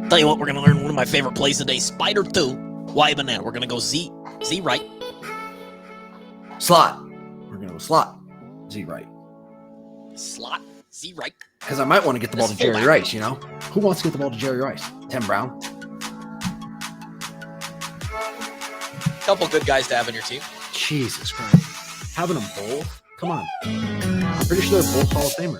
Tell you what, we're gonna learn one of my favorite plays today. Spider 2. Why banana? We're gonna go Z right. Slot. We're going to go slot. Z right. Slot. Z right. Because I might want to get the ball to Jerry Rice, you know? Who wants to get the ball to Jerry Rice? Tim Brown? Couple good guys to have in your team. Jesus Christ. Having them both? Come on. I'm pretty sure they're both Hall of Famers.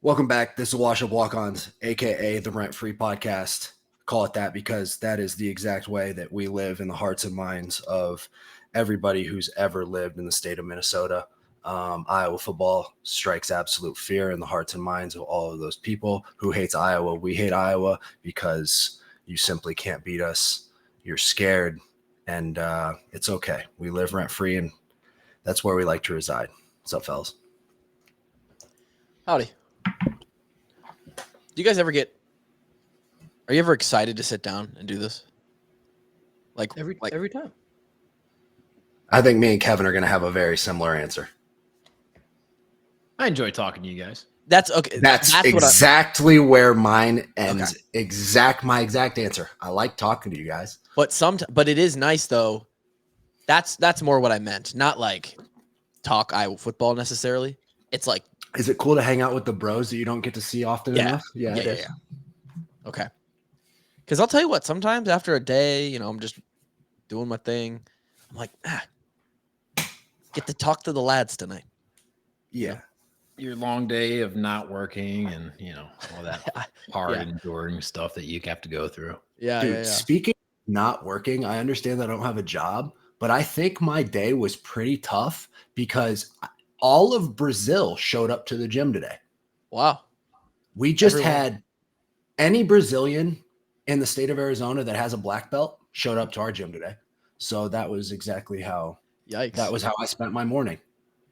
Welcome back. This is Wash Up Walk-Ons, aka the Rent Free Podcast. Call it that because that is the exact way that we live in the hearts and minds of everybody who's ever lived in the state of Minnesota. Iowa football strikes absolute fear in the hearts and minds of all of those people who hates Iowa. We hate Iowa because you simply can't beat us. You're scared, and it's okay. We live rent free, and that's where we like to reside. What's up, fellas? Howdy. Do you guys ever are you ever excited to sit down and do this? Like every time. I think me and Kevin are going to have a very similar answer. I enjoy talking to you guys. That's exactly where mine ends. Okay. My exact answer. I like talking to you guys. But it is nice though. That's more what I meant. Not like talk Iowa football necessarily. It's like, is it cool to hang out with the bros that you don't get to see often enough? Yeah. Okay. Because I'll tell you what, sometimes after a day, I'm just doing my thing. I'm like, get to talk to the lads tonight. Yeah. Your long day of not working and, all that hard enduring stuff that you have to go through. Yeah. Dude, speaking of not working, I understand that I don't have a job, but I think my day was pretty tough because all of Brazil showed up to the gym today. Wow. We just had any Brazilian in the state of Arizona that has a black belt showed up to our gym today. So that was exactly how that was how I spent my morning,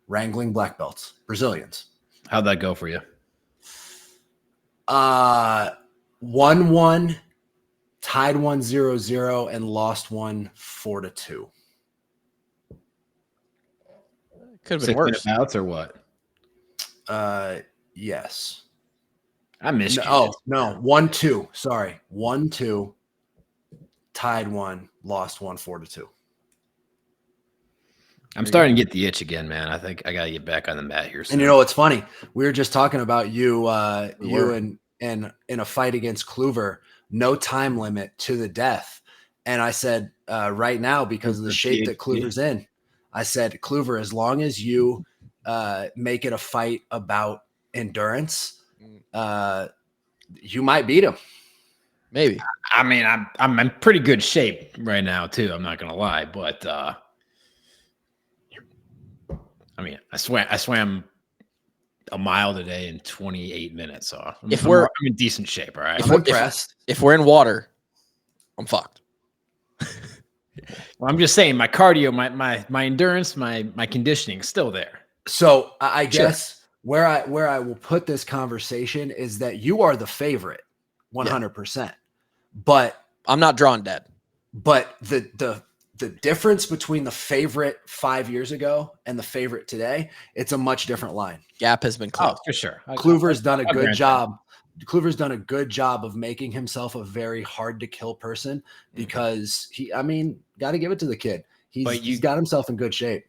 wrangling black belts, Brazilians. How'd that go for you? 1-1, tied 1-0-0, and lost 4-2. Could have been worse. Bouts or what? Yes. I missed you. Oh, no. 1-2. Sorry. 1-2. Tied 1. Lost 4-2. I'm starting to get the itch again, man. I think I got to get back on the mat here soon. And you know what's funny? We were just talking about you and in a fight against Kluver, no time limit to the death. And I said, right now, because of the shape that Kluver's in, I said, Kluver, as long as you make it a fight about endurance, you might beat him. Maybe. I mean, I'm in pretty good shape right now too. I'm not gonna lie, but I mean, I swam a mile today in 28 minutes. So I'm in decent shape. All right. I'm impressed. If we're in water, I'm fucked. Well, I'm just saying my cardio, my endurance, my conditioning is still there. So I guess where I will put this conversation is that you are the favorite 100%, but I'm not drawn dead. But the difference between the favorite 5 years ago and the favorite today, it's a much different line. Gap has been closed. Oh, for sure. Kluver's done a good job. Kluver's done a good job of making himself a very hard to kill person because got to give it to the kid. He's got himself in good shape.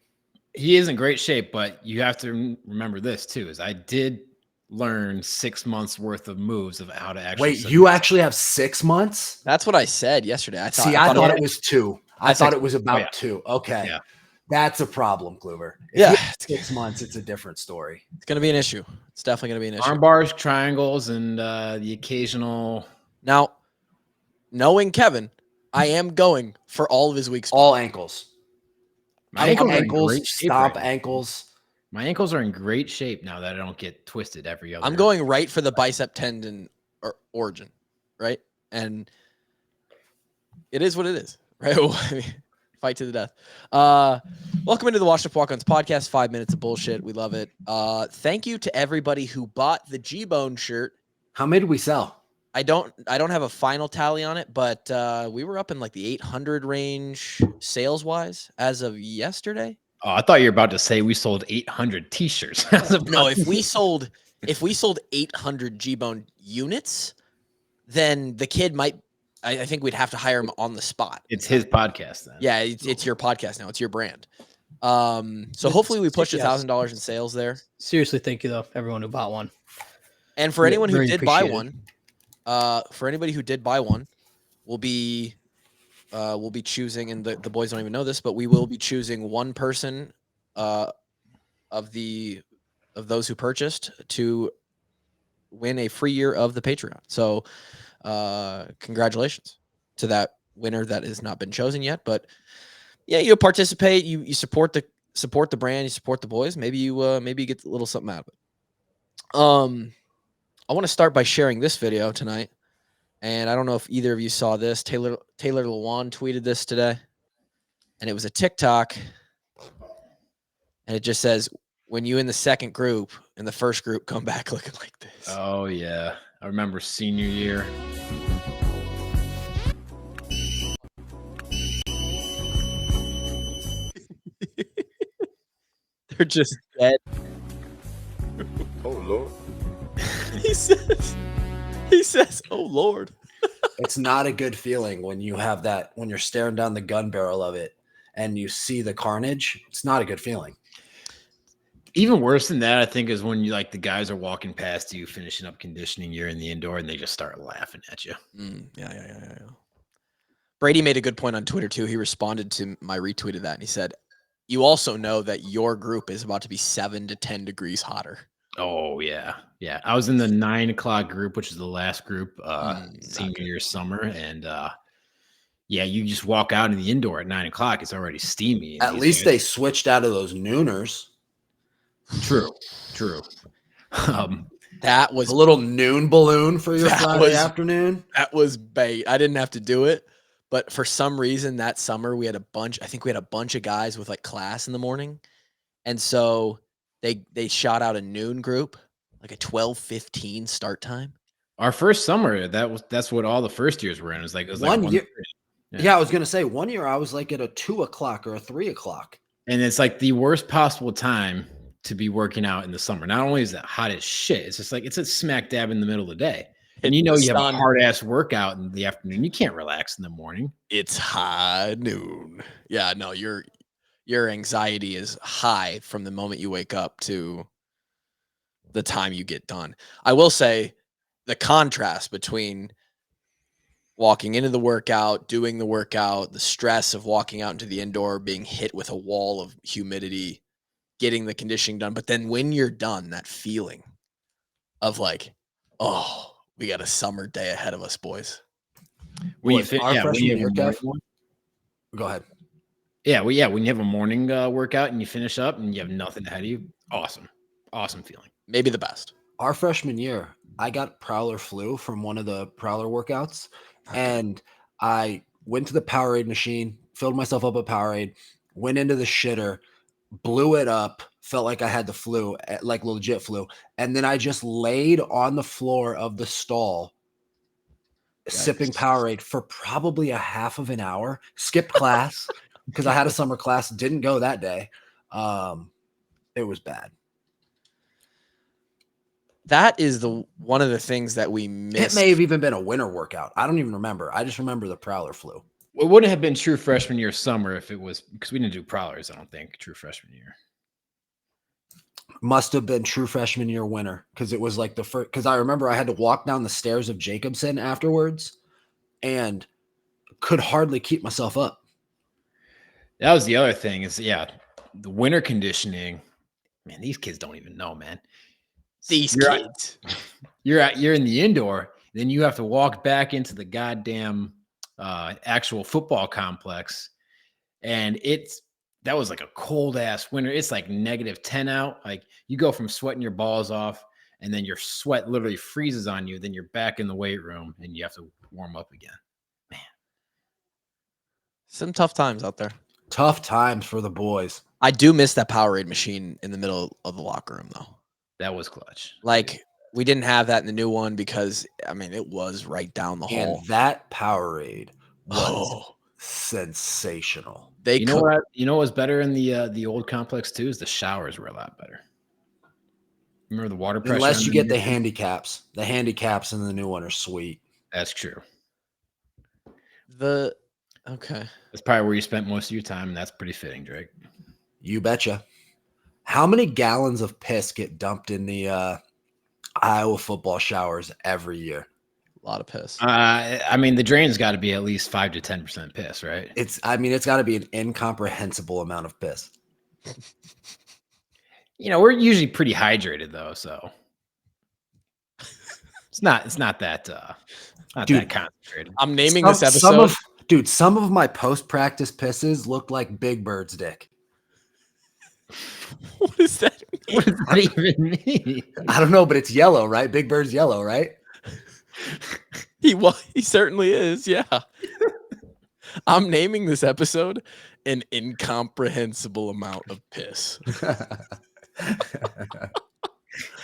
He is in great shape, but you have to remember this too, is I did learn 6 months worth of moves of how to actually. Wait, you actually have 6 months? That's what I said yesterday. I thought it was 2. I thought it was about 2. Okay. Yeah. That's a problem, Kluver. If you have 6 months, it's a different story. It's going to be an issue. It's definitely going to be an issue. Arm bars, triangles, and the occasional. Now, knowing Kevin, I am going for all of his weak spots. All ankles. My ankles, stomp ankles. My ankles are in great shape now that I don't get twisted every other. I'm going right for the bicep tendon origin, right? And it is what it is, right? Fight to the death. Welcome into the Washed Up Walk-Ons podcast. 5 minutes of bullshit. We love it. Thank you to everybody who bought the G-Bone shirt. How many did we sell? I don't have a final tally on it, but we were up in like the 800 range sales wise as of yesterday. Oh, I thought you were about to say we sold 800 t-shirts. No, if we sold 800 G-Bone units, then the kid might. I think we'd have to hire him on the spot. It's his podcast then. Yeah, it's your podcast now. It's your brand. So hopefully we pushed $1,000 in sales there. Seriously, thank you though, everyone who bought one. And for anyone who Very did buy appreciated. one, we'll be choosing, and the boys don't even know this, but we will be choosing one person of those who purchased to win a free year of the Patreon. So congratulations to that winner that has not been chosen yet, but yeah, you participate, you support the brand, you support the boys. Maybe you get a little something out of it. I want to start by sharing this video tonight, and I don't know if either of you saw this. Taylor Lewan tweeted this today, and it was a TikTok, and it just says, "When you in the second group and the first group come back looking like this." Oh yeah, I remember senior year. They're just dead. Oh Lord. He says, "Oh Lord." It's not a good feeling when you have that, when you're staring down the gun barrel of it and you see the carnage. It's not a good feeling. Even worse than that, I think, is when you like the guys are walking past you, finishing up conditioning. You're in the indoor, and they just start laughing at you. Yeah. Brady made a good point on Twitter too. He responded to my retweet of that, and he said, "You also know that your group is about to be 7 to 10 degrees hotter." Oh yeah. I was in the 9 o'clock group, which is the last group, senior year summer, and yeah, you just walk out in the indoor at 9 o'clock. It's already steamy. At least they switched out of those nooners. True. That was A little noon balloon for your Friday afternoon. That was bait. I didn't have to do it, but for some reason that summer we had a bunch of guys with like class in the morning, and so they shot out a noon group, like a 12:15 start time. Our first summer, that's what all the first years were in. It was like 1 year. 1:30. Yeah, I was gonna say 1 year I was like at a 2 o'clock or a 3 o'clock. And it's like the worst possible time to be working out in the summer. Not only is it hot as shit, it's just like it's a smack dab in the middle of the day. And you know you have a hard ass workout in the afternoon. You can't relax in the morning. It's high noon. Yeah, no, your anxiety is high from the moment you wake up to the time you get done. I will say the contrast between walking into the workout, doing the workout, the stress of walking out into the indoor, being hit with a wall of humidity, getting the conditioning done. But then when you're done, that feeling of like, oh, we got a summer day ahead of us, boys. When you Boys, our when freshman you year, have a Kev- morning- Go ahead. when you have a morning workout and you finish up and you have nothing ahead of you, awesome feeling. Maybe the best. Our freshman year, I got Prowler flu from one of the Prowler workouts, and I went to the Powerade machine, filled myself up with Powerade, went into the shitter, blew it up, felt like I had the flu, like legit flu, and then I just laid on the floor of the stall sipping Powerade for probably a half of an hour, skipped class because I had a summer class, didn't go that day. It was bad. That is one of the things that we missed. It may have even been a winter workout. I don't even remember. I just remember the Prowler flu. It wouldn't have been true freshman year summer if it was because we didn't do prowlers, I don't think, true freshman year. Must have been true freshman year winter because it was like the first. Because I remember I had to walk down the stairs of Jacobson afterwards and could hardly keep myself up. That was the other thing is, the winter conditioning. Man, these kids don't even know, man. These You're kids. You're in the indoor, then you have to walk back into the goddamn actual football complex, and that was like a cold ass winter. It's like -10 out. Like you go from sweating your balls off, and then your sweat literally freezes on you. Then you're back in the weight room, and you have to warm up again. Man, Some tough times out there. Tough times for the boys. I do miss that Powerade machine in the middle of the locker room, though. That was clutch. Like, we didn't have that in the new one because, I mean, it was right down the hall. And that Powerade was Oh, sensational. You know what? You know what was better in the old complex too? Is the showers were a lot better. Remember the water pressure? Unless you get the handicaps. The handicaps in the new one are sweet. That's true. Okay. That's probably where you spent most of your time, and that's pretty fitting, Drake. You betcha. How many gallons of piss get dumped in the Iowa football showers every year? A lot of piss. I mean, the drain's got to be at least 5 to 10% piss, right? It's got to be an incomprehensible amount of piss. You know, we're usually pretty hydrated though, so it's not that that concentrated. I'm naming this episode. Some of my post-practice pisses look like Big Bird's dick. What does that mean? What does that even mean? I don't know, but it's yellow, right? Big Bird's yellow, right? He certainly is, yeah. I'm naming this episode an incomprehensible amount of piss.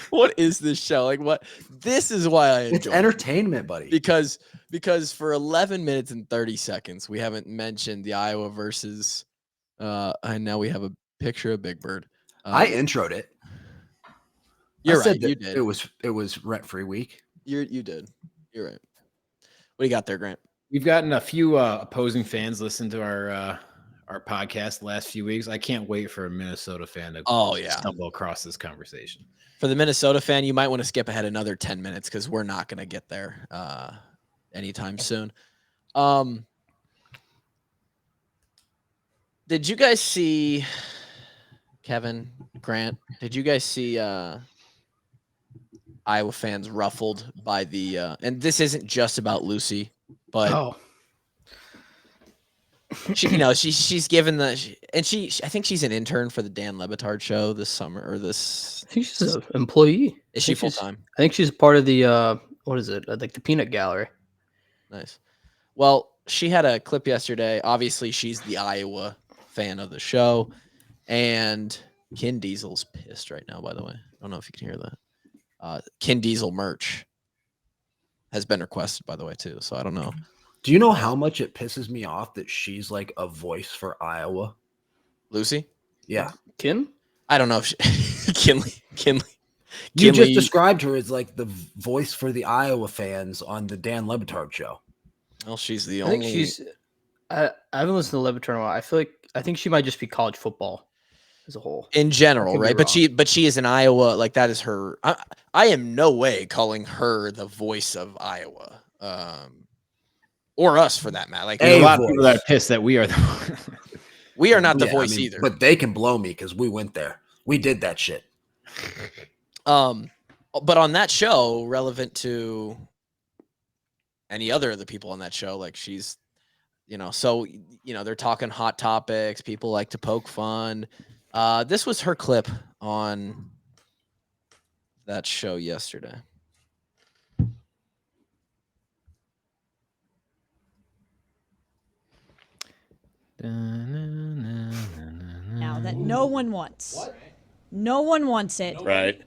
What is this show? Like, what? This is why I enjoy it's entertainment, buddy. Because for 11 minutes and 30 seconds, we haven't mentioned the Iowa versus and now we have a picture of Big Bird. I introed it. You're right. You did. It was rent-free week. You did. You're right. What do you got there, Grant? We've gotten a few opposing fans listen to our podcast the last few weeks. I can't wait for a Minnesota fan to stumble across this conversation. For the Minnesota fan, you might want to skip ahead another 10 minutes because we're not going to get there anytime soon. Did you guys see, Kevin, Grant, did you guys see Iowa fans ruffled by the and this isn't just about Lucy, but she's given I think she's an intern for the Dan Le Batard show this summer or this. I think she's an employee. Is she full time? I think she's part of the what is it? Like the peanut gallery. Nice. Well, she had a clip yesterday. Obviously, she's the Iowa fan of the show, and Ken Diesel's pissed right now. By the way, I don't know if you can hear that. Ken Diesel merch has been requested, by the way, too. So I don't know. Do you know how much it pisses me off that she's like a voice for Iowa? Lucy? Yeah. Ken? I don't know if Kinley. You just described her as like the voice for the Iowa fans on the Dan Le Batard show. Well, she's the I only. think she's. I haven't listened to Le Batard in a while. I think she might just be college football as a whole. In general, right? But she is in Iowa. Like that is her. I am no way calling her the voice of Iowa. Or us for that matter. Like a lot of people that are pissed that we are we are not the voice either. But they can blow me because we went there. We did that shit. But on that show, relevant to any other of the people on that show, like she's, so they're talking hot topics. People like to poke fun. This was her clip on that show yesterday. Now that no one wants. What? No one wants it. Right.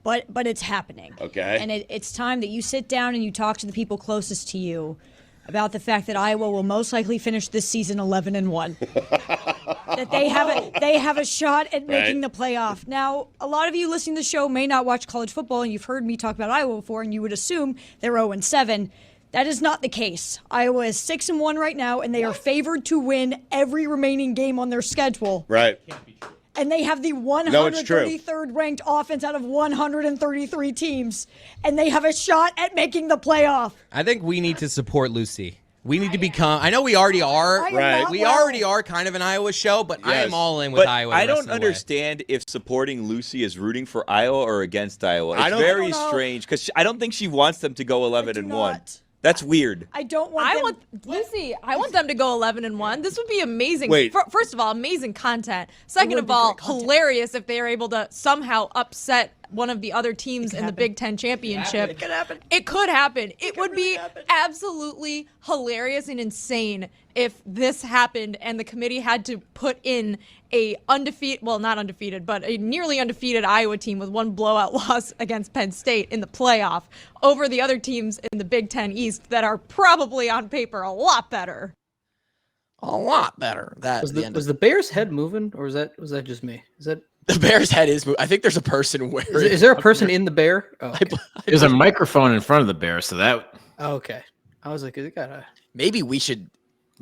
But it's happening. Okay. And it's time that you sit down and you talk to the people closest to you about the fact that Iowa will most likely finish this season 11-1. That they have a shot at making the playoff. Now, a lot of you listening to the show may not watch college football, and you've heard me talk about Iowa before, and you would assume they're 0-7. That is not the case. Iowa is 6-1 right now, and they are favored to win every remaining game on their schedule. Right. And they have the 133rd ranked offense out of 133 teams, and they have a shot at making the playoff. I think we need to support Lucy. We need to become. I know we already are. Right. We already are kind of an Iowa show, but I am all in with Iowa. I don't understand if supporting Lucy is rooting for Iowa or against Iowa. It's very strange because I don't think she wants them to go 11-1. That's weird. I don't want Lucy, I want them to go 11-1. This would be amazing. Wait. First of all, amazing content. Second of all, hilarious if they are able to somehow upset one of the other teams in the Big Ten championship. It could happen. It could happen. It would be absolutely hilarious and insane if this happened and the committee had to put in a not undefeated, but a nearly undefeated Iowa team with one blowout loss against Penn State in the playoff over the other teams in the Big Ten East that are probably on paper a lot better. A lot better. Was the Bears' head moving, or was that just me? Is that the Bears' head is moving? I think there's a person wearing. Is there a person in the bear? Oh, okay. There's a microphone in front of the bear, so that. Oh, okay. I was like, is it got a? Maybe we should.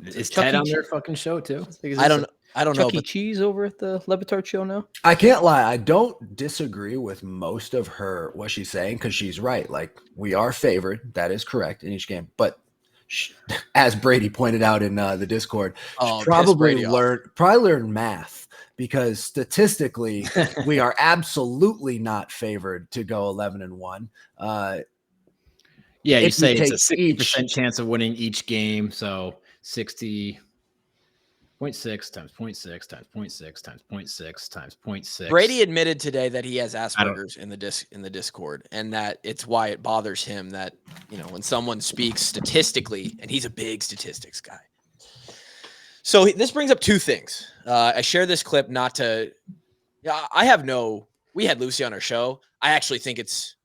Is Ted on their fucking show too? I don't know. Chuck E. Cheese over at the Levitard show now. I can't lie. I don't disagree with most of what she's saying, because she's right. Like, we are favored. That is correct in each game. But as Brady pointed out in the Discord, she probably learned math, because statistically we are absolutely not favored to go 11-1. Yeah, you say it's a 60% chance of winning each game, so 60.6 times 0.6 times 0.6 times 0.6 times 0.6. Brady admitted today that he has Asperger's in the Discord, and that it's why it bothers him that, when someone speaks statistically, and he's a big statistics guy. So this brings up two things. I share this clip not to. We had Lucy on our show. I actually think it's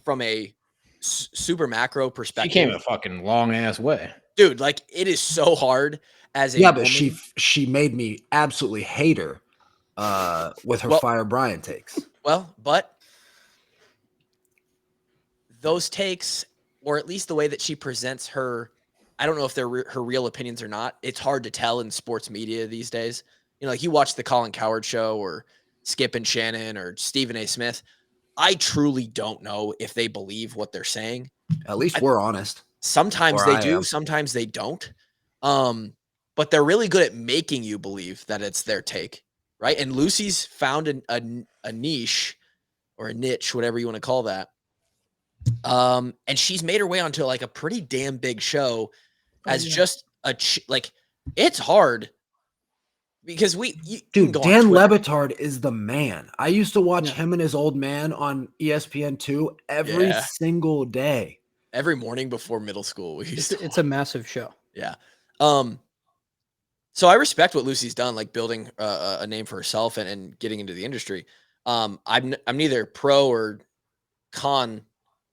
from a super macro perspective. She came a fucking long ass way, dude. Like, it is so hard as a woman. But she made me absolutely hate her with her Fire Brian takes. Well, but those takes, or at least the way that she presents her, I don't know if they're her real opinions or not. It's hard to tell in sports media these days. Like, you watch the Colin Cowherd show or Skip and Shannon or Stephen A. Smith. I truly don't know if they believe what they're saying. At least we're honest. Sometimes they do, sometimes they don't. But they're really good at making you believe that it's their take, right? And Lucy's found a niche, or a niche, whatever you want to call that. And she's made her way onto like a pretty damn big show just it's hard. Because Dan Levitard is the man. I used to watch him and his old man on ESPN2 every single day. Every morning before middle school. It's a massive show. Yeah. So I respect what Lucy's done, like building a name for herself and getting into the industry. I'm neither pro or con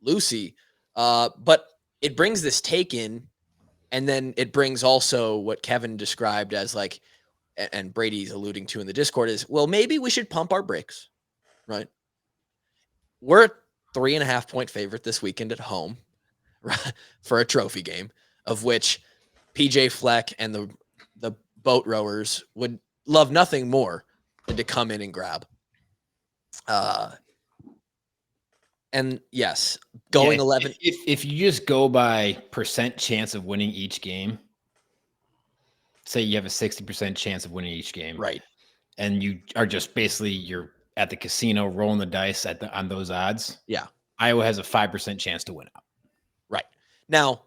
Lucy, but it brings this take in, and then it brings also what Kevin described as like, and Brady's alluding to in the Discord is, well, maybe we should pump our brakes, right? We're a 3.5 point favorite this weekend at home for a trophy game, of which PJ Fleck and the boat rowers would love nothing more than to come in and grab. And yes, going 11. If you just go by percent chance of winning each game, say you have a 60% chance of winning each game, right? And you are just basically you're at the casino rolling the dice on those odds. Yeah, Iowa has a 5% chance to win out. Right now,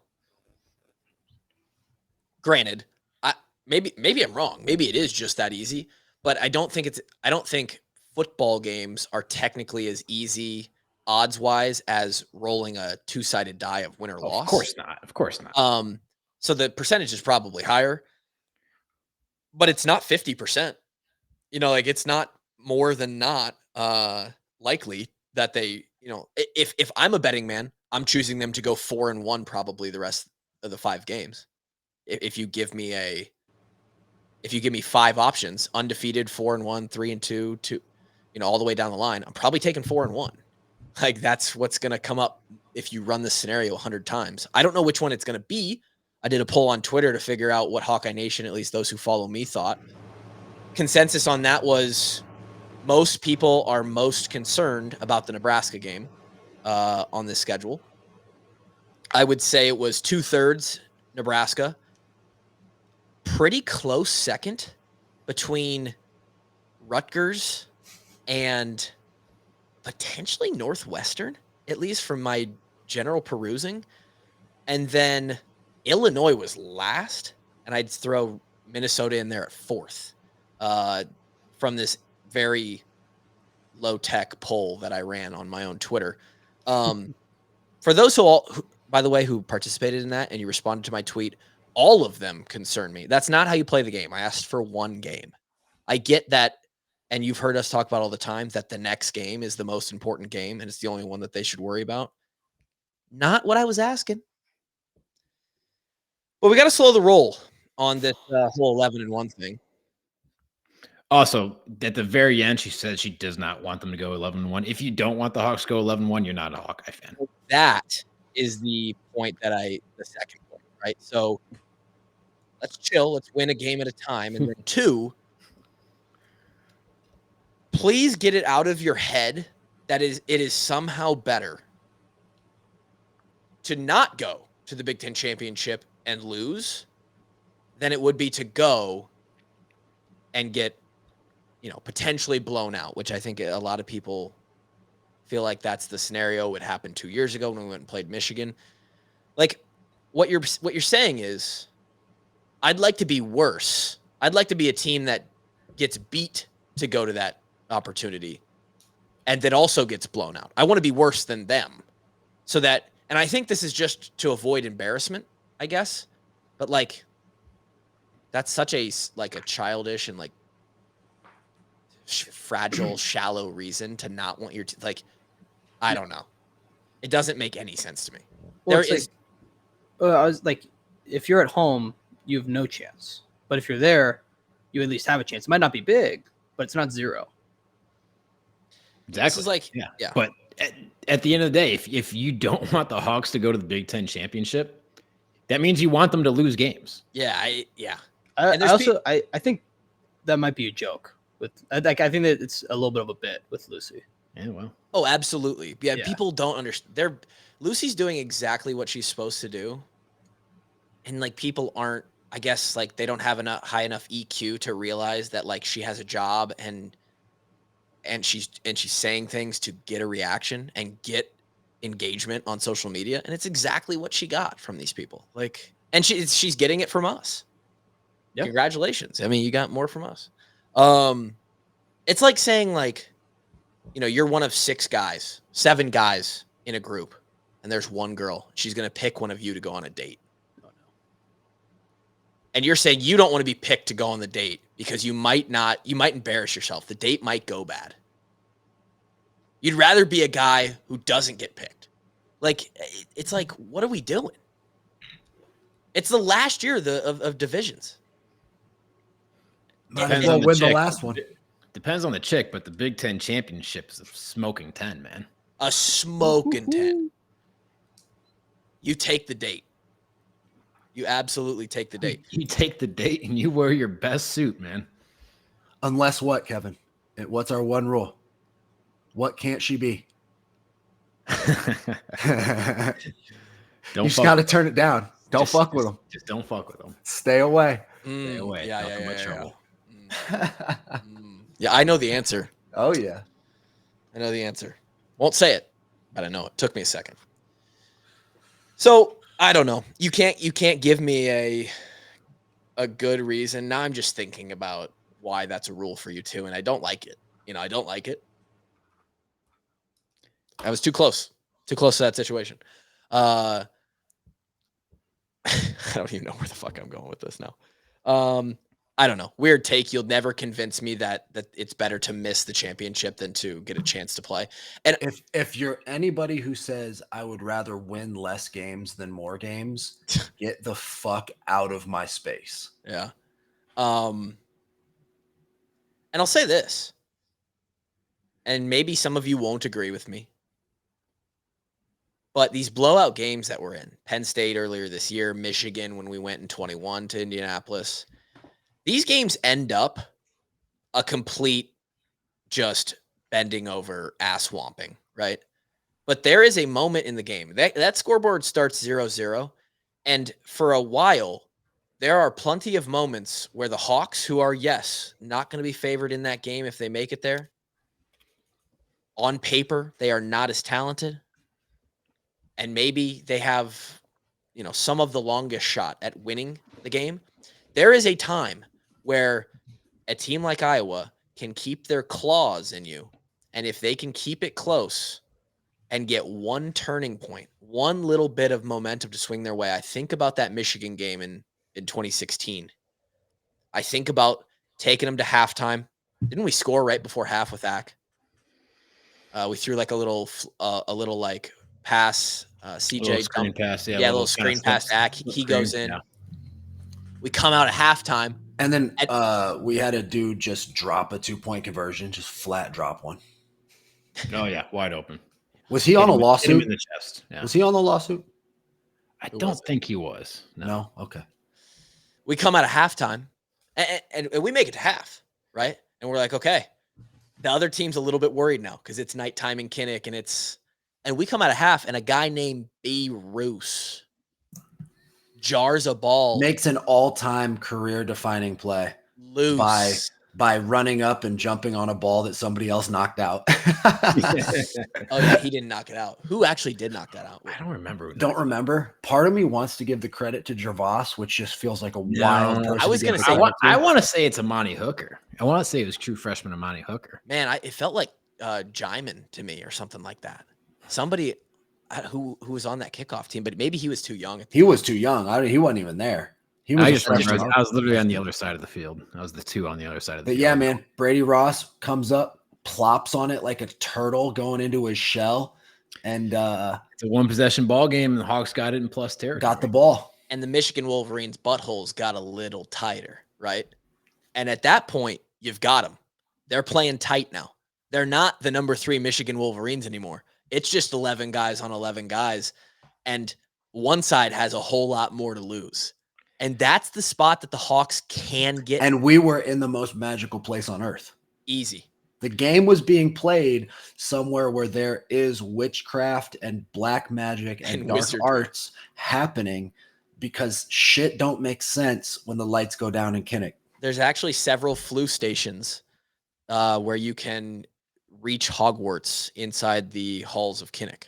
granted, maybe I'm wrong. Maybe it is just that easy, but I don't think football games are technically as easy odds wise as rolling a 2-sided die of win or loss. Of course not. So the percentage is probably higher, but it's not 50%. Like, it's not more than not likely that they, if I'm a betting man, I'm choosing them to go 4-1 probably the rest of the 5 games. If you give me 5 options, undefeated, 4-1, 3-2, 2, all the way down the line, I'm probably taking 4-1. Like, that's what's going to come up if you run this scenario 100 times. I don't know which one it's going to be. I did a poll on Twitter to figure out what Hawkeye Nation, at least those who follow me, thought. Consensus on that was most people are most concerned about the Nebraska game on this schedule. I would say it was 2/3 Nebraska. Pretty close second between Rutgers and potentially Northwestern, at least from my general perusing. And then Illinois was last, and I'd throw Minnesota in there at 4th from this very low-tech poll that I ran on my own Twitter. For those who, by the way, who participated in that and you responded to my tweet, all of them concern me. That's not how you play the game. I asked for one game. I get that, and you've heard us talk about all the time that the next game is the most important game and it's the only one that they should worry about. Not what I was asking. But we got to slow the roll on this whole 11-1 thing. Also, at the very end, she said she does not want them to go 11-1. If you don't want the Hawks to go 11-1, you're not a Hawkeye fan. That is the point the second point, right? So let's chill. Let's win a game at a time. And then 2, please get it out of your head that it is somehow better to not go to the Big Ten championship and lose than it would be to go and get, potentially blown out, which I think a lot of people feel like that's the scenario. It happened 2 years ago when we went and played Michigan. Like what you're saying is, I'd like to be worse. I'd like to be a team that gets beat to go to that opportunity and that also gets blown out. I want to be worse than them so that, and I think this is just to avoid embarrassment, I guess, but like, that's such a childish and fragile, shallow reason to not want your I don't know. It doesn't make any sense to me. Well, I was like, if you're at home, you have no chance. But if you're there, you at least have a chance. It might not be big, but it's not 0. Exactly. This is yeah. But at the end of the day, if you don't want the Hawks to go to the Big Ten championship, that means you want them to lose games. Yeah. I think that might be a joke. I think that it's a little bit of a bit with Lucy. Yeah, well. Oh, absolutely. Yeah. People don't understand. Lucy's doing exactly what she's supposed to do. And people aren't, I guess, they don't have high enough EQ to realize that she has a job and she's saying things to get a reaction and get engagement on social media. And it's exactly what she got from these people. And she's getting it from us. Yep. Congratulations. I mean, you got more from us. It's like saying you're one of 7 guys in a group and there's one girl. She's going to pick one of you to go on a date. Oh, no. And you're saying you don't want to be picked to go on the date because you might embarrass yourself. The date might go bad. You'd rather be a guy who doesn't get picked. It's what are we doing? It's the last year of divisions. We'll win the last one. Depends on the chick, but the Big Ten championship is a smoking 10, man. A smoking 10. You take the date. You absolutely take the date. You take the date and you wear your best suit, man. Unless what, Kevin? What's our one rule? What can't she be? You just got to turn it down. Don't fuck with them. Just don't fuck with them. Stay away. Stay away. Yeah. Trouble. Yeah, I know the answer. Oh, yeah. I know the answer. Won't say it, but I know it. Took me a second. So, I don't know. You can't give me a good reason. Now I'm just thinking about why that's a rule for you too, and I don't like it. I don't like it. I was too close to that situation. I don't even know where the fuck I'm going with this now. I don't know. Weird take. You'll never convince me that it's better to miss the championship than to get a chance to play. And if you're anybody who says I would rather win less games than more games, get the fuck out of my space. Yeah. And I'll say this, and maybe some of you won't agree with me, but these blowout games that we're in, Penn State earlier this year, Michigan when we went in 21 to Indianapolis, these games end up a complete just bending over, ass swamping, right? But there is a moment in the game. That scoreboard starts 0-0, and for a while, there are plenty of moments where the Hawks, who are, yes, not going to be favored in that game if they make it there, on paper, they are not as talented, and maybe they have, some of the longest shot at winning the game. There is a time where a team like Iowa can keep their claws in you And if they can keep it close and get one turning point, one little bit of momentum to swing their way, I think about that Michigan game in 2016. I think about taking them to halftime. Didn't we score right before half with Ack? We threw like a little like pass. CJ screen pass, a little screen pass. Ack. He goes in. Yeah. We come out at halftime, and then we had a dude just drop a 2-point conversion, just flat drop one. Oh yeah, wide open. Was he on a lawsuit? Hit him in the chest. Yeah. Was he on the lawsuit? I don't think he was. No. Okay. We come out at halftime, and we make it to half, right? And we're like, okay. The other team's a little bit worried now because it's nighttime in Kinnick, and we come out of half, and a guy named B. Roos jars a ball, makes an all-time career-defining play loose by running up and jumping on a ball that somebody else knocked out. Oh yeah, he didn't knock it out. Who actually did knock that out? I don't remember. Don't remember. Part of me wants to give the credit to Gervais, which just feels like a wild person. I was going to say, I want to say it's Amani Hooker. I want to say it was true freshman Amani Hooker. Man, it felt like Jaimin to me or something like that. Somebody who was on that kickoff team, but maybe he was too young. He was too young. He wasn't even there. He was I was literally on the other side of the field. I was the 2 on the other side of the field. Yeah, man. Brady Ross comes up, plops on it like a turtle going into his shell. And it's a 1-possession ball game, and the Hawks got it in plus territory. Got the ball. And the Michigan Wolverines' buttholes got a little tighter, right? And at that point, you've got them. They're playing tight now. They're not the number 3 Michigan Wolverines anymore. It's just 11 guys on 11 guys. And one side has a whole lot more to lose. And that's the spot that the Hawks can get. And we were in the most magical place on earth. Easy. The game was being played somewhere where there is witchcraft and black magic and dark arts happening because shit don't make sense when the lights go down in Kinnick. There's actually several flu stations where you can reach Hogwarts inside the halls of Kinnick.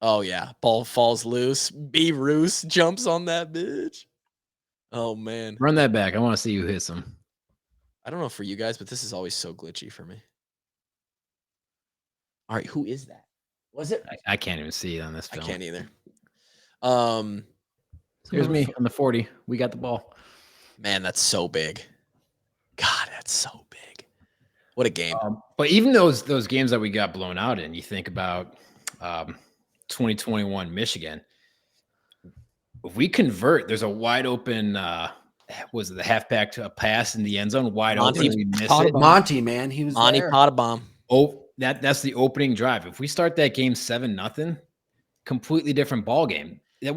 Oh, yeah. Ball falls loose. B. Roos jumps on that bitch. Oh, man. Run that back. I want to see who hits him. I don't know for you guys, but this is always so glitchy for me. All right. Who is that? Was it? I can't even see it on this film. I can't either. Here's me on the 40. We got the ball. Man, that's so big. God, that's so big. What a game. But even those games that we got blown out in, you think about 2021 Michigan. If we convert, there's a wide open was it the halfback to a pass in the end zone, wide open. We miss it. Monty, man, he was Monty there. Pottebaum. Oh, that's the opening drive. If we start that game 7-0, completely different ball game. They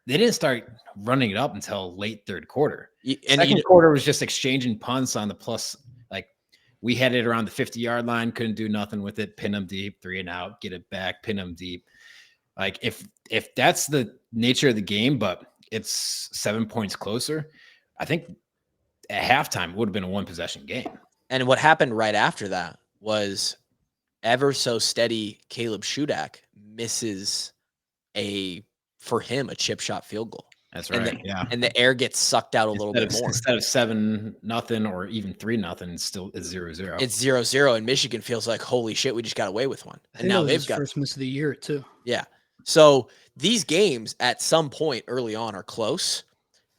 didn't start running it up until late third quarter. Second quarter was just exchanging punts on the plus. Like we had it around the 50-yard line, couldn't do nothing with it. Pin them deep, 3 and out, get it back, pin them deep. Like if that's the nature of the game, but it's 7 points closer, I think at halftime it would have been a 1-possession game. And what happened right after that was ever so steady Caleb Shudak misses for him a chip shot field goal. That's right. And the air gets sucked out a little bit more. Instead of 7-0 or even 3-0, it's 0-0. It's 0-0, and Michigan feels like, holy shit, we just got away with one. And now they've got first miss of the year too. Yeah. So these games at some point early on are close,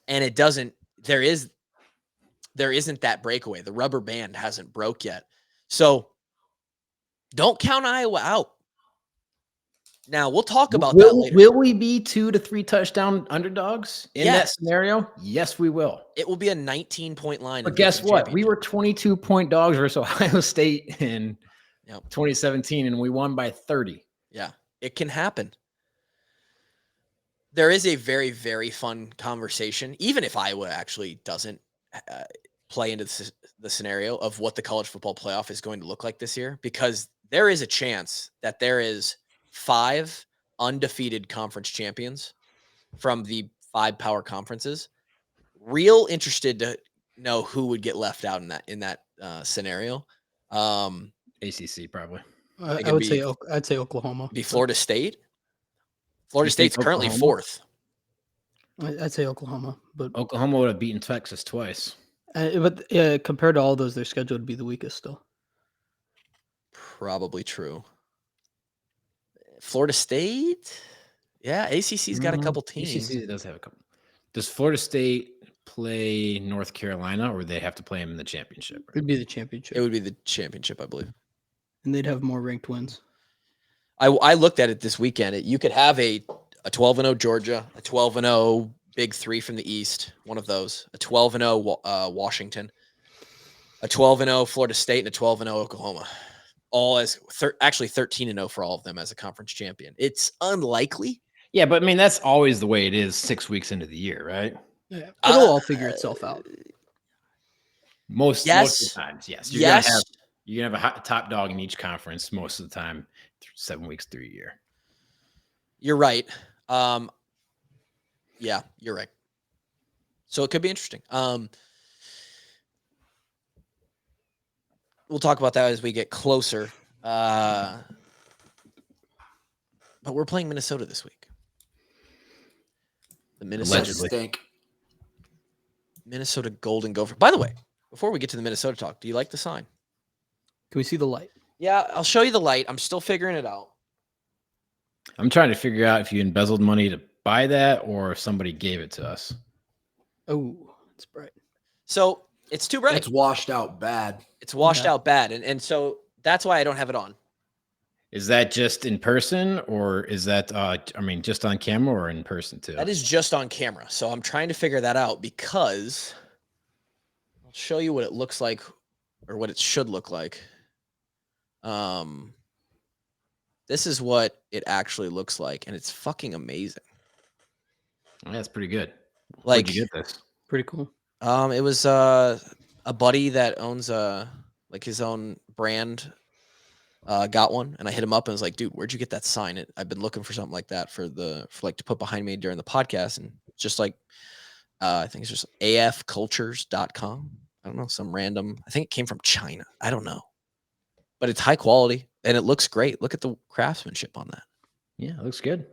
and there isn't that breakaway. The rubber band hasn't broke yet. So don't count Iowa out. Now we'll talk about that later. Will we be 2 to 3 touchdown underdogs in that scenario? Yes, we will. It will be a 19-point line. But guess what? We were 22-point dogs versus Ohio State in 2017, and we won by 30. Yeah, it can happen. There is a very, very fun conversation, even if Iowa actually doesn't play into the scenario of what the college football playoff is going to look like this year, because there is a chance that there is 5 undefeated conference champions from the 5 power conferences. Real interested to know who would get left out in that scenario. ACC probably. I'd say Oklahoma. Be Florida State. Florida State's currently 4th. I'd say Oklahoma, but Oklahoma would have beaten Texas twice. But compared to all those, their schedule would be the weakest still. probably true. Florida State? Yeah, ACC's got a couple teams. ACC does have a couple. Does Florida State play North Carolina, or they have to play them in the championship? It'd be the championship. It would be the championship, I believe. And they'd have more ranked wins. I looked at it this weekend. You could have a 12-0 Georgia, a 12-0 Big Three from the East, one of those, a 12-0 Washington, a 12-0 Florida State, and a 12-0 Oklahoma. All as actually 13-0 for all of them as a conference champion. It's unlikely. Yeah, but I mean that's always the way it is 6 weeks into the year, right? Yeah, it'll all figure itself out. Most of the times, yes. You're gonna have a top dog in each conference most of the time, 7 weeks through a year. You're right. Yeah, you're right. So it could be interesting. We'll talk about that as we get closer. But we're playing Minnesota this week. The Minnesota Golden Gopher. By the way, before we get to the Minnesota talk, do you like the sign? Can we see the light? Yeah, I'll show you the light. I'm still figuring it out. I'm trying to figure out if you embezzled money to buy that or if somebody gave it to us. Oh, it's bright. So it's too bright. It's washed out bad. It's washed out bad. And so that's why I don't have it on. Is that just in person or is that, just on camera or in person too? That is just on camera. So I'm trying to figure that out because I'll show you what it looks like or what it should look like. This is what it actually looks like, and it's fucking amazing. Oh, that's pretty good. Like, where'd you get this? Pretty cool. It was a buddy that owns his own brand. Got one, and I hit him up and was like, "Dude, where'd you get that sign? I've been looking for something like that for to put behind me during the podcast." And just like, I think it's just afcultures.com. I don't know, some random. I think it came from China. I don't know, but it's high quality and it looks great. Look at the craftsmanship on that. Yeah, it looks good.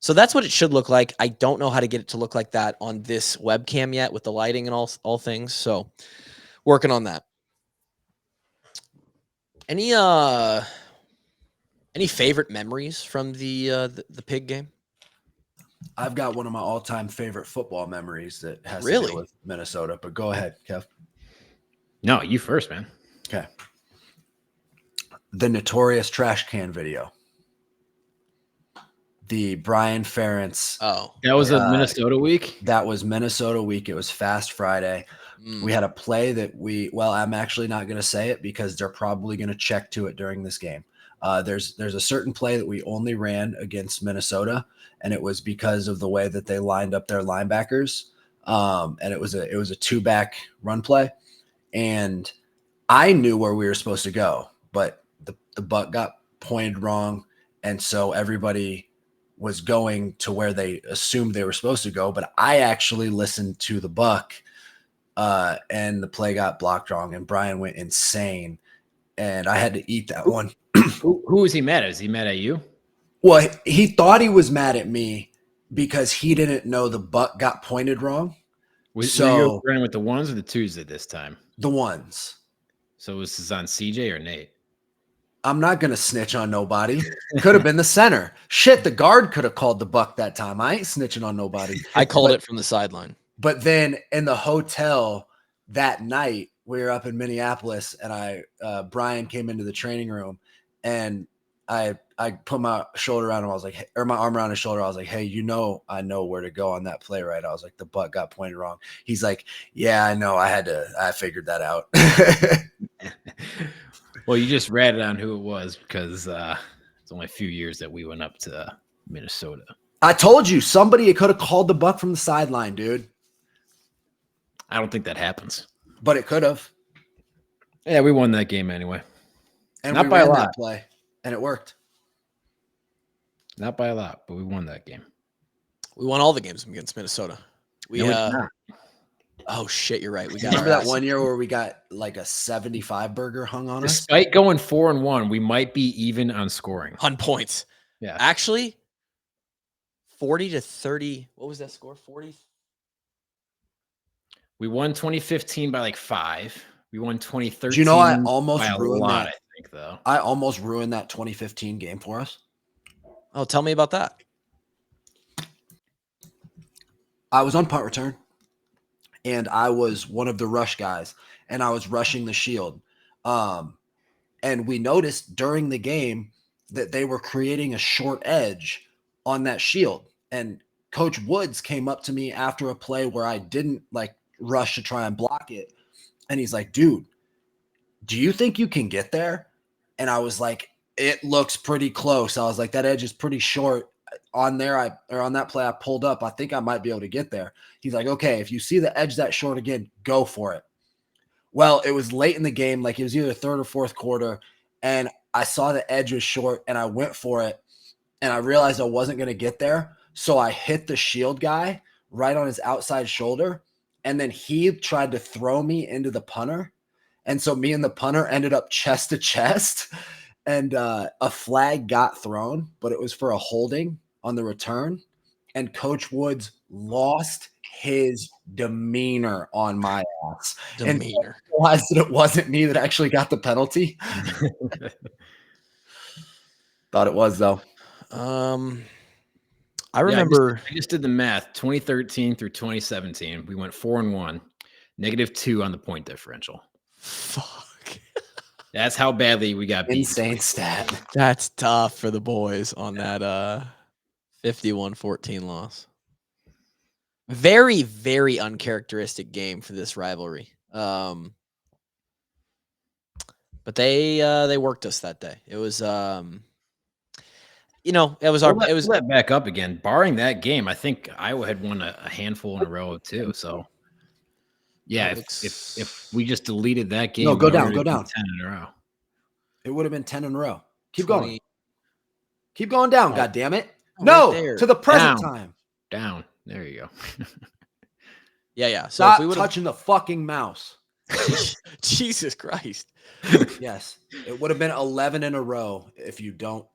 So that's what it should look like. I don't know how to get it to look like that on this webcam yet with the lighting and all things. So working on that. Any favorite memories from the pig game? I've got one of my all-time favorite football memories that has to Really? do with Minnesota, but go ahead, Kev. No, you first, man. Okay. The notorious trash can video. The Brian Ferentz. Oh, that was a Minnesota week. That was Minnesota week. It was Fast Friday. We had a play that I'm actually not going to say it because they're probably going to check to it during this game. There's a certain play that we only ran against Minnesota, and it was because of the way that they lined up their linebackers. And it was a two-back run play, and I knew where we were supposed to go, but the buck got pointed wrong, and so everybody was going to where they assumed they were supposed to go. But I actually listened to the buck. And the play got blocked wrong, and Brian went insane, and I had to eat that one. Who was he mad at? Is he mad at you? Well, he thought he was mad at me because he didn't know the buck got pointed wrong. Were you running with the ones or the twos at this time? The ones. So this is on CJ or Nate? I'm not going to snitch on nobody. Could have been the center. Shit, the guard could have called the buck that time. I ain't snitching on nobody. I called it from the sideline. But then in the hotel that night, we were up in Minneapolis, and Brian came into the training room, and I put my shoulder around him. I was like, or my arm around his shoulder. I was like, "Hey, I know where to go on that play, right?" I was like, "The butt got pointed wrong." He's like, "Yeah, I know. I figured that out." Well, you just ratted on who it was because it's only a few years that we went up to Minnesota. I told you somebody could have called the buck from the sideline, dude. I don't think that happens. But it could have. Yeah, we won that game anyway. And not we by a ran lot. that play, and it worked. Not by a lot, but we won that game. We won all the games against Minnesota. Oh shit, you're right. We got Remember that one year where we got like a 75 burger hung on us? Despite going 4-1, we might be even on scoring. On points. Yeah. Actually, 40-30. What was that score? 40? We won 2015 by like 5. We won 2013. Do you know I almost by a ruined lot, that? think, though. I almost ruined that 2015 game for us. Oh, tell me about that. I was on punt return, and I was one of the rush guys, and I was rushing the shield. And we noticed during the game that they were creating a short edge on that shield. And Coach Woods came up to me after a play where I didn't like rush to try and block it. And he's like, dude, do you think you can get there? And I was like, it looks pretty close. I was like, that edge is pretty short. On there, on that play I pulled up, I think I might be able to get there. He's like, okay, if you see the edge that short again, go for it. Well, it was late in the game, like it was either third or fourth quarter, and I saw the edge was short, and I went for it, and I realized I wasn't going to get there, so I hit the shield guy right on his outside shoulder, and then he tried to throw me into the punter, and so me and the punter ended up chest to chest, and a flag got thrown, but it was for a holding on the return, and Coach Woods lost his demeanor on my ass. Demeanor. And realized that it wasn't me that actually got the penalty. Thought it was, though. I remember. I just did the math. 2013 through 2017, we went 4-1, -2 on the point differential. Fuck. That's how badly we got beat. Insane stat. That's tough for the boys on that 51-14 loss. Very, very uncharacteristic game for this rivalry. But they worked us that day. It was it was let back up again. Barring that game, I think Iowa had won a handful in a row too. So yeah, if we just deleted that game, no, go down. 10 in a row. It would have been 10 in a row. Keep 20. going. Keep going down, God damn it. Oh, No, right to the present Down. time. Down. There you go. Yeah. So Stop if we would touching the fucking mouse. Jesus Christ. Yes, it would have been 11 in a row if you don't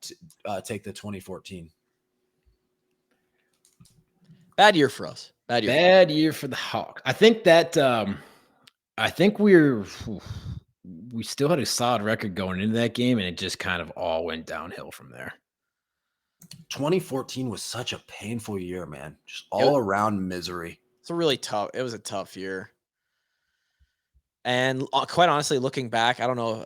take the 2014. Bad year for us. Bad year for the Hawks. I think that we still had a solid record going into that game, and it just kind of all went downhill from there. 2014 was such a painful year, man. Just all around misery. It was a tough year. And quite honestly, looking back, I don't know.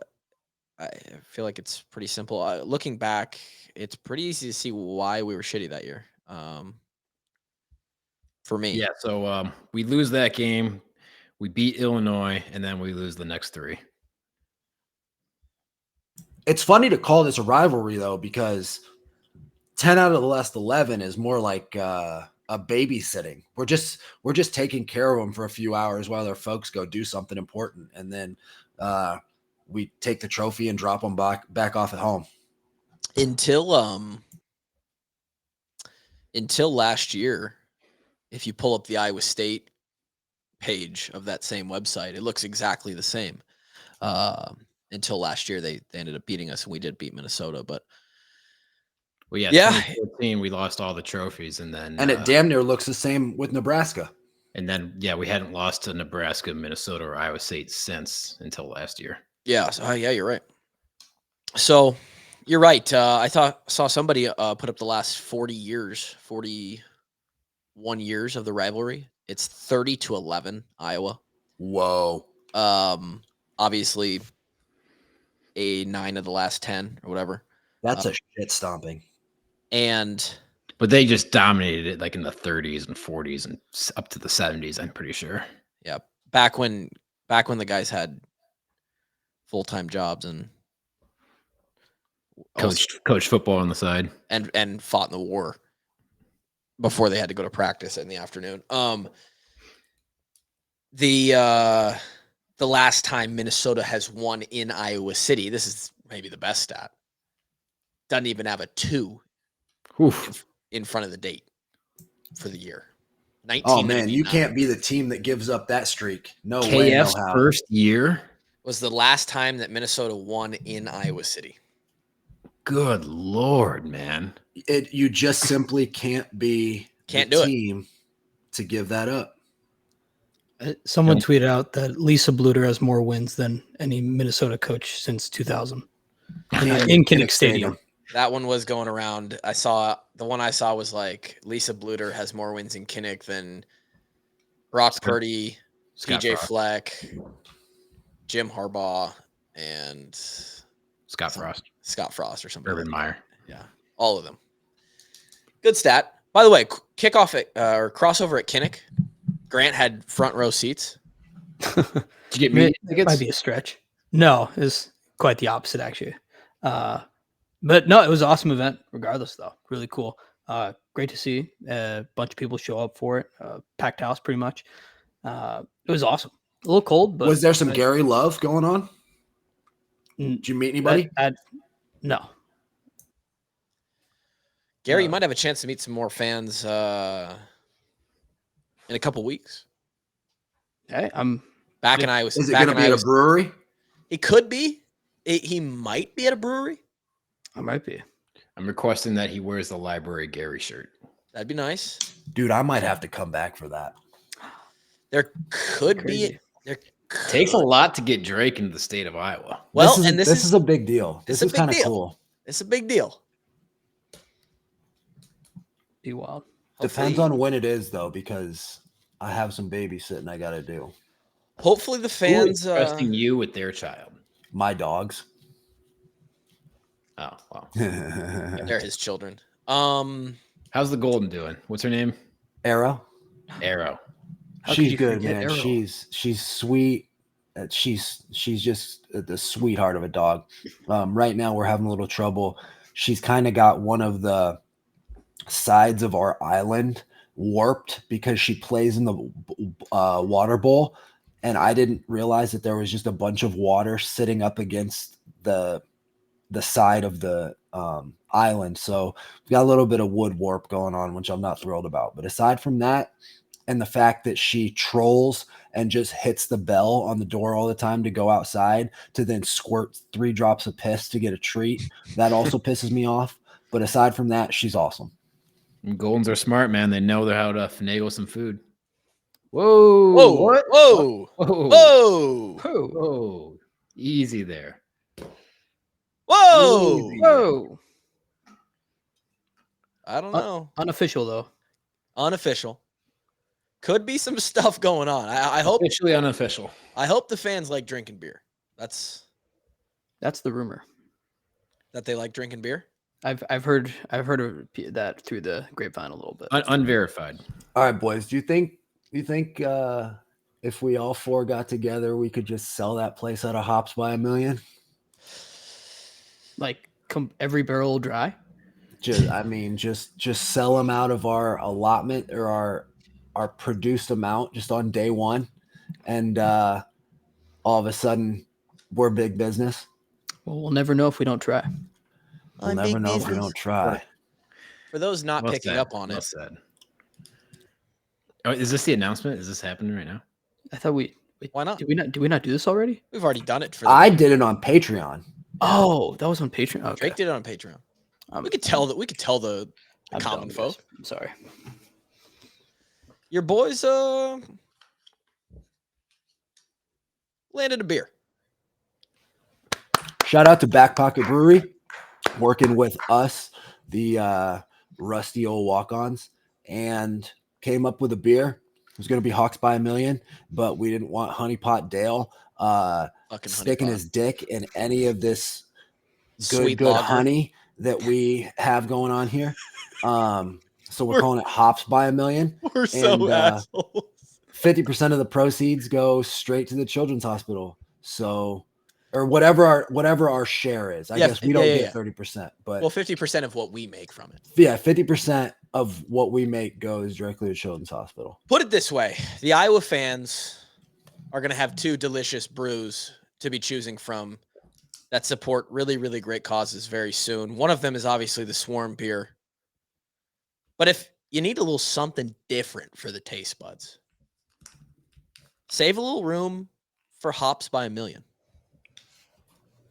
I feel like it's pretty simple. Looking back, it's pretty easy to see why we were shitty that year. For me. Yeah, so we lose that game. We beat Illinois, and then we lose the next 3. It's funny to call this a rivalry, though, because 10 out of the last 11 is more like a babysitting. We're just taking care of them for a few hours while their folks go do something important, and then we take the trophy and drop them back off at home. Until last year, if you pull up the Iowa State page of that same website, it looks exactly the same. Until last year, they ended up beating us, and we did beat Minnesota. But well, yeah, 2014 we lost all the trophies, and it damn near looks the same with Nebraska. And then we hadn't lost to Nebraska, Minnesota, or Iowa State since until last year. Yeah, you're right. So you're right. I saw somebody put up the last 41 years of the rivalry. It's 30-11 Iowa. Whoa. Obviously, 9 of the last 10 or whatever. That's a shit stomping. But they just dominated it like in the 30s and 40s and up to the 70s, I'm pretty sure. Yeah. Back when the guys had full-time jobs and coach football on the side and fought in the war before they had to go to practice in the afternoon. The last time Minnesota has won in Iowa City, this is maybe the best stat, doesn't even have a 2 in front of the date for the year. Oh man, you can't be the team that gives up that streak. No KF's way. No how. First year was the last time that Minnesota won in Iowa City. Good Lord, man. You just simply can't be the team to give that up. Someone tweeted out that Lisa Bluter has more wins than any Minnesota coach since 2000. in Kinnick Stadium. That one was going around. The one I saw was like Lisa Bluter has more wins in Kinnick than Brock Purdy, Scott PJ Frost. Fleck, Jim Harbaugh, and Scott Frost, or something. Urban Meyer. Yeah, all of them. Good stat. By the way, kickoff or crossover at Kinnick. Grant had front row seats. Did you get me? It might be a stretch. No, it's quite the opposite actually. But no, it was an awesome event regardless though. Really cool. Great to see a bunch of people show up for it. Packed house pretty much. It was awesome. A little cold, but was there some Gary Love going on? Did you meet anybody? No. Gary, you might have a chance to meet some more fans in a couple weeks. Hey, I'm back in Iowa. Is it going to be at a brewery? It could be. He might be at a brewery. I might be. I'm requesting that he wears the Library Gary shirt. That'd be nice. Dude, I might have to come back for that. There could be. Takes a lot to get Drake into the state of Iowa. Well, this is a big deal. This is kind of cool. It's a big deal. Be wild. Depends on when it is, though, because I have some babysitting I got to do. Hopefully the fans trusting you with their child. My dogs. Oh, wow. They're his children. How's the golden doing? What's her name? Arrow. She's good, man. Arrow? She's sweet. She's just the sweetheart of a dog. Right now we're having a little trouble. She's kind of got one of the sides of our island warped because she plays in the water bowl, and I didn't realize that there was just a bunch of water sitting up against the side of the island. So we've got a little bit of wood warp going on, which I'm not thrilled about. But aside from that, and the fact that she trolls and just hits the bell on the door all the time to go outside to then squirt 3 drops of piss to get a treat, that also pisses me off. But aside from that, she's awesome. And Goldens are smart, man. They know how to finagle some food. Whoa. Whoa. What? Whoa. Whoa. Whoa. Whoa. Whoa. Easy there. Whoa. Whoa. I don't know. Unofficial though. Unofficial. Could be some stuff going on. I hope Officially unofficial. I hope the fans like drinking beer. That's the rumor. that they like drinking beer. I've heard of that through the grapevine a little bit. Unverified. All right, boys. Do you think if we all 4 got together, we could just sell that place out of hops by $1 million? Like every barrel dry? Just sell them out of our allotment or our produced amount just on day one, and all of a sudden we're big business. Well, we'll never know if we don't try. We'll never know if we don't try. For those not picking up on it, Oh, is this the announcement? Is this happening right now? I thought why not? Did we not do this already? We've already done it for. I did it on Patreon. Oh, that was on Patreon. Okay. Drake did it on Patreon. We could tell the I'm common dumb, folk. guys. I'm sorry. Your boys landed a beer. Shout out to Back Pocket Brewery, working with us, the rusty old walk-ons, and came up with a beer. It was going to be Hawks by $1 million, but we didn't want Honey Pot Dale sticking his dick in any of this good honey that we have going on here. So we're calling it Hops by $1 million. We're so assholes. 50% of the proceeds go straight to the children's hospital. So, or whatever our share is. I guess we don't get 30%, but 50% of what we make from it. Yeah, 50% of what we make goes directly to children's hospital. Put it this way: the Iowa fans are going to have 2 delicious brews to be choosing from that support really, really great causes very soon. One of them is obviously the Swarm beer. But if you need a little something different for the taste buds, save a little room for Hops by $1 million.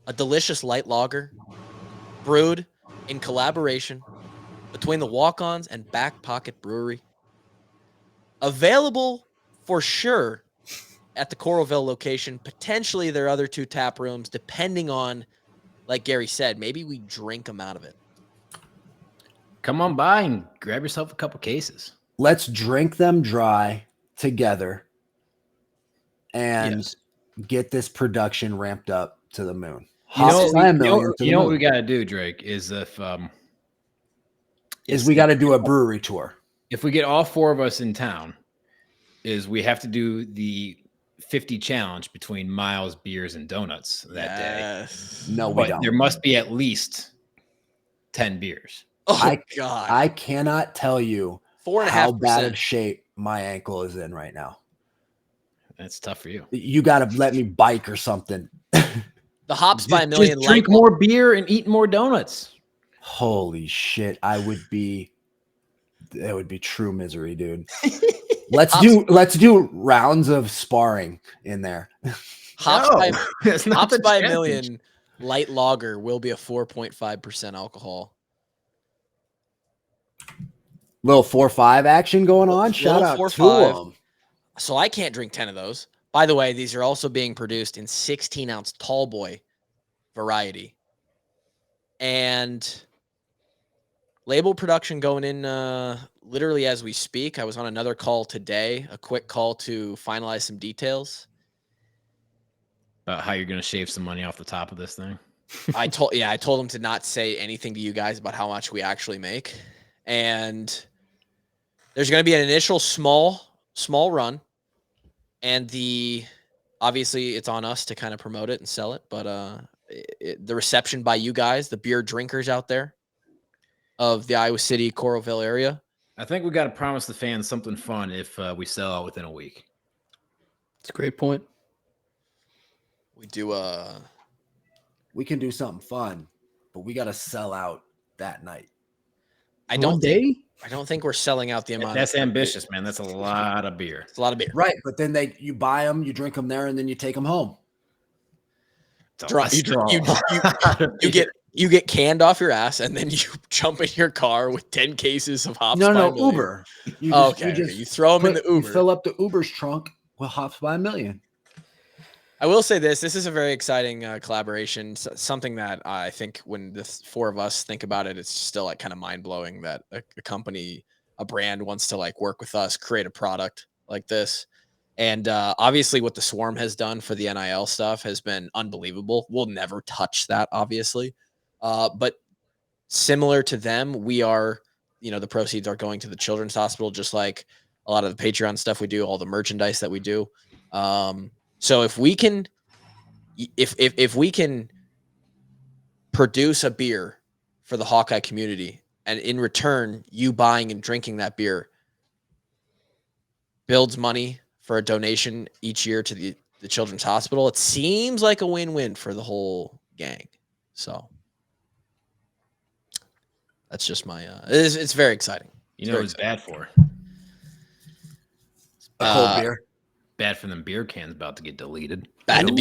A delicious light lager brewed in collaboration between the Walk-Ons and Back Pocket Brewery. Available for sure at the Coralville location, potentially their other 2 tap rooms, depending on like Gary said, maybe we drink them out of it. Come on by and grab yourself a couple cases. Let's drink them dry together and get this production ramped up to the moon. You know what we got to do, Drake, is we got to do a brewery tour. If we get all 4 of us in town, is we have to do the 50 challenge between Miles, beers, and donuts that day. No, we don't. There must be at least 10 beers. Oh, God. I cannot tell you 4.5%. how bad of shape my ankle is in right now. That's tough for you. You got to let me bike or something. The Hops by a Million. Just drink more beer and eat more donuts. Holy shit. That would be true misery, dude. Let's do rounds of sparring in there. Hops by a Million light lager will be a 4.5% alcohol. Little 4-5 action going on. Shout out 4-5. to them. So I can't drink 10 of those. By the way, these are also being produced in 16-ounce tall boy variety. And label production going in literally as we speak. I was on another call today, a quick call to finalize some details. About how you're going to shave some money off the top of this thing? I told them to not say anything to you guys about how much we actually make. And there's going to be an initial small run. And obviously it's on us to kind of promote it and sell it. But the reception by you guys, the beer drinkers out there of the Iowa City, Coralville area. I think we got to promise the fans something fun if we sell out within a week. It's a great point. We do we can do something fun, but we got to sell out that night. I don't think we're selling out the amount. That's ambitious, man. That's a lot of beer. It's a lot of beer. Right, but then you buy them, you drink them there, and then you take them home. You get canned off your ass, and then you jump in your car with 10 cases of Hops. No, Uber. You throw them in the Uber. You fill up the Uber's trunk with Hops by a Million. I will say this is a very exciting collaboration, something that I think when the 4 of us think about it, it's still like kind of mind blowing that a company, a brand wants to like work with us, create a product like this. And obviously what the Swarm has done for the NIL stuff has been unbelievable. We'll never touch that, obviously. But similar to them, we are, the proceeds are going to the Children's Hospital, just like a lot of the Patreon stuff we do, all the merchandise that we do. So if we can produce a beer for the Hawkeye community, and in return, you buying and drinking that beer builds money for a donation each year to the Children's Hospital, it seems like a win-win for the whole gang. So that's just my, it's very exciting. You know what it's bad for? A cold beer. Bad for them beer cans about to get deleted. Bad to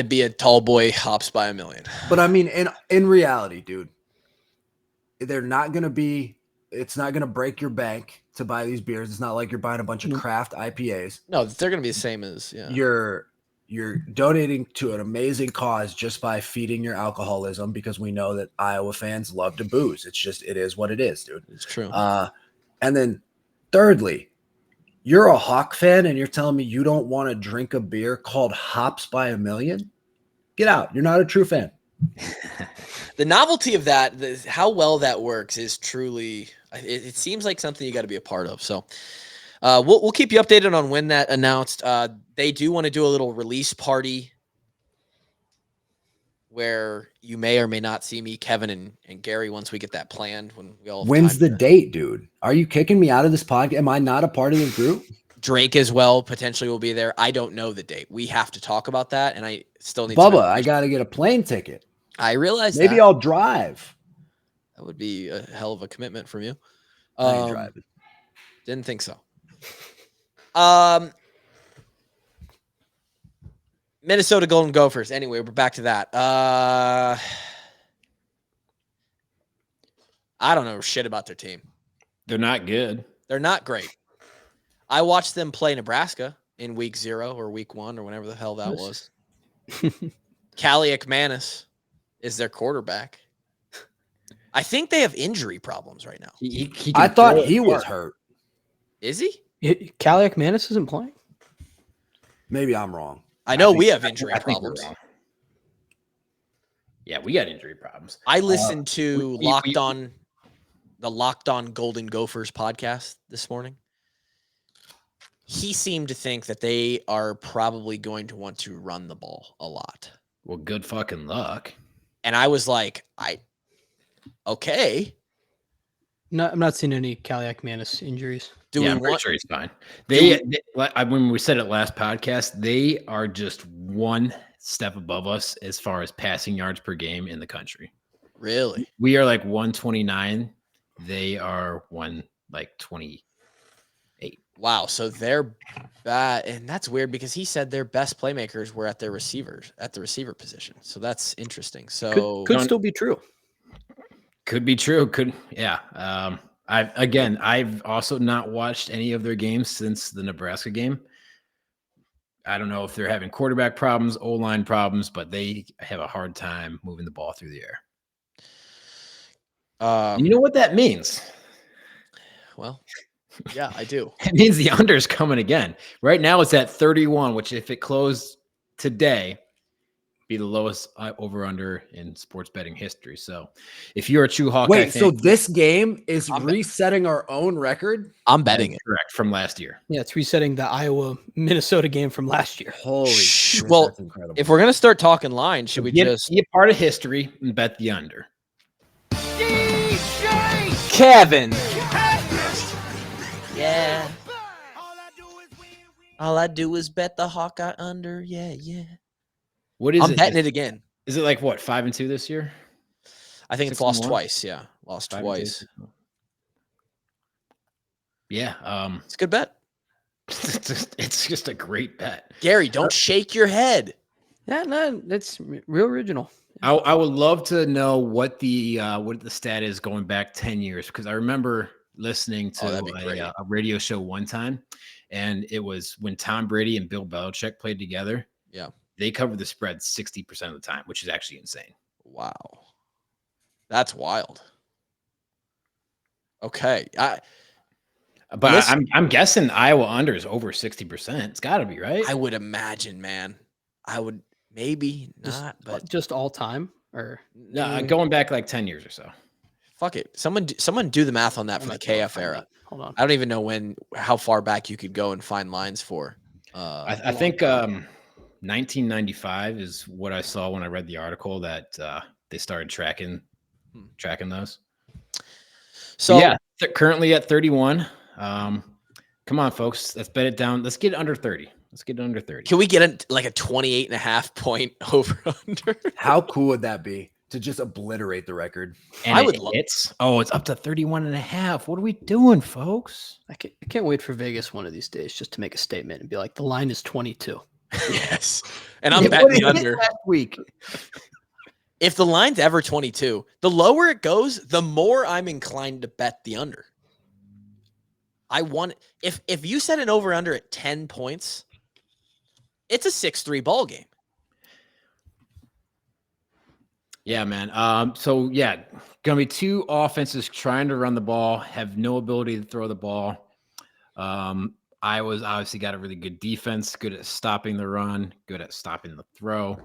be a tall boy Hops by a Million. But I mean, in reality, dude, they're not gonna be. It's not gonna break your bank to buy these beers. It's not like you're buying a bunch of craft IPAs. No, they're gonna be the same as You're donating to an amazing cause just by feeding your alcoholism, because we know that Iowa fans love to booze. It is what it is, dude. It's true. And then thirdly, you're a Hawk fan and you're telling me you don't want to drink a beer called Hops by a Million? Get out. You're not a true fan. The novelty of that, how well that works is truly, it seems like something you got to be a part of. So we'll keep you updated on when that announced. They do want to do a little release party where you may or may not see me, Kevin, and Gary once we get that planned. When's the date, dude? Are you kicking me out of this podcast? Am I not a part of this group? Drake as well potentially will be there. I don't know the date. We have to talk about that, and I still need. Bubba, I got to get a plane ticket. I realize maybe I'll drive. That would be a hell of a commitment from you. I ain't driving. Didn't think so. Minnesota Golden Gophers. Anyway, we're back to that. I don't know shit about their team. They're not good. They're not great. I watched them play Nebraska in week 0 or week 1 or whenever the hell that was. Callie McManus is their quarterback. I think they have injury problems right now. I thought he was hurt. Is he? Kaliak Manis isn't playing. Maybe I'm wrong. I know we have injury problems. Yeah, we got injury problems. I listened to the Locked On Golden Gophers podcast this morning. He seemed to think that they are probably going to want to run the ball a lot. Well, good fucking luck. And I was like, okay. No, I'm not seeing any Kaliak Manis injuries. I'm pretty sure he's fine. When we said it last podcast, they are just one step above us as far as passing yards per game in the country. Really? We are like 129. They are 128. Wow. So they're bad. And that's weird because he said their best playmakers were at the receiver position. So that's interesting. So could still be true. Could be true. I've also not watched any of their games since the Nebraska game. I don't know if they're having quarterback problems, O-line problems, but they have a hard time moving the ball through the air. You know what that means? Well, yeah, I do. It means the under's coming again. Right now it's at 31, which if it closed today, be the lowest over-under in sports betting history. So if you're a true Hawkeye fan, so this game is resetting our own record? I'm betting it. Correct, from last year. Yeah, it's resetting the Iowa-Minnesota game from last year. Holy shit, well, that's incredible. If we're going to start talking lines, should we just be a part of history and bet the under? Kevin. Yeah. All I do is bet the Hawkeye under. Yeah. What is I'm it? betting it again. Is it like what, 5-2 this year? I think it's lost twice. Yeah, lost twice. Yeah, it's a good bet. It's just a great bet. Gary, don't shake your head. Yeah, no, it's real original. I would love to know what the stat is going back 10 years, because I remember listening to a radio show one time, and it was when Tom Brady and Bill Belichick played together. Yeah. They covered the spread 60% of the time, which is actually insane. Wow. That's wild. Okay. I'm guessing Iowa under is over 60%. It's got to be, right? I would imagine, man. I would maybe not, but just all time, or going back like 10 years or so. Fuck it. Someone do the math on that from the KF era. Hold on. I don't even know how far back you could go and find lines for. I think 1995 is what I saw when I read the article that they started tracking those. So yeah, currently at 31. Come on, folks. Let's bet it down. Let's get it under 30. Can we get like a 28.5 point over under? How cool would that be to just obliterate the record? And I would love it. It's up to 31.5. What are we doing, folks? I can't wait for Vegas one of these days just to make a statement and be like, the line is 22. Yes. And I'm betting the under. Last week. If the line's ever 22, the lower it goes, the more I'm inclined to bet the under. If you set an over under at 10 points, it's a 6-3 ball game. Yeah, man. So yeah, gonna be two offenses trying to run the ball, have no ability to throw the ball. Iowa's obviously got a really good defense, good at stopping the run, good at stopping the throw.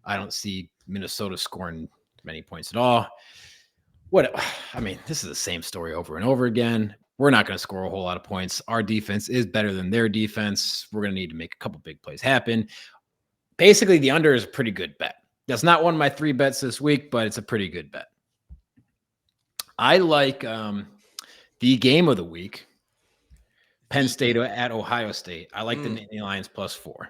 I don't see Minnesota scoring many points at all. This is the same story over and over again. We're not going to score a whole lot of points. Our defense is better than their defense. We're going to need to make a couple big plays happen. Basically, the under is a pretty good bet. That's not one of my 3 bets this week, but it's a pretty good bet. I like the game of the week, Penn State at Ohio State. I like the Nittany Lions +4.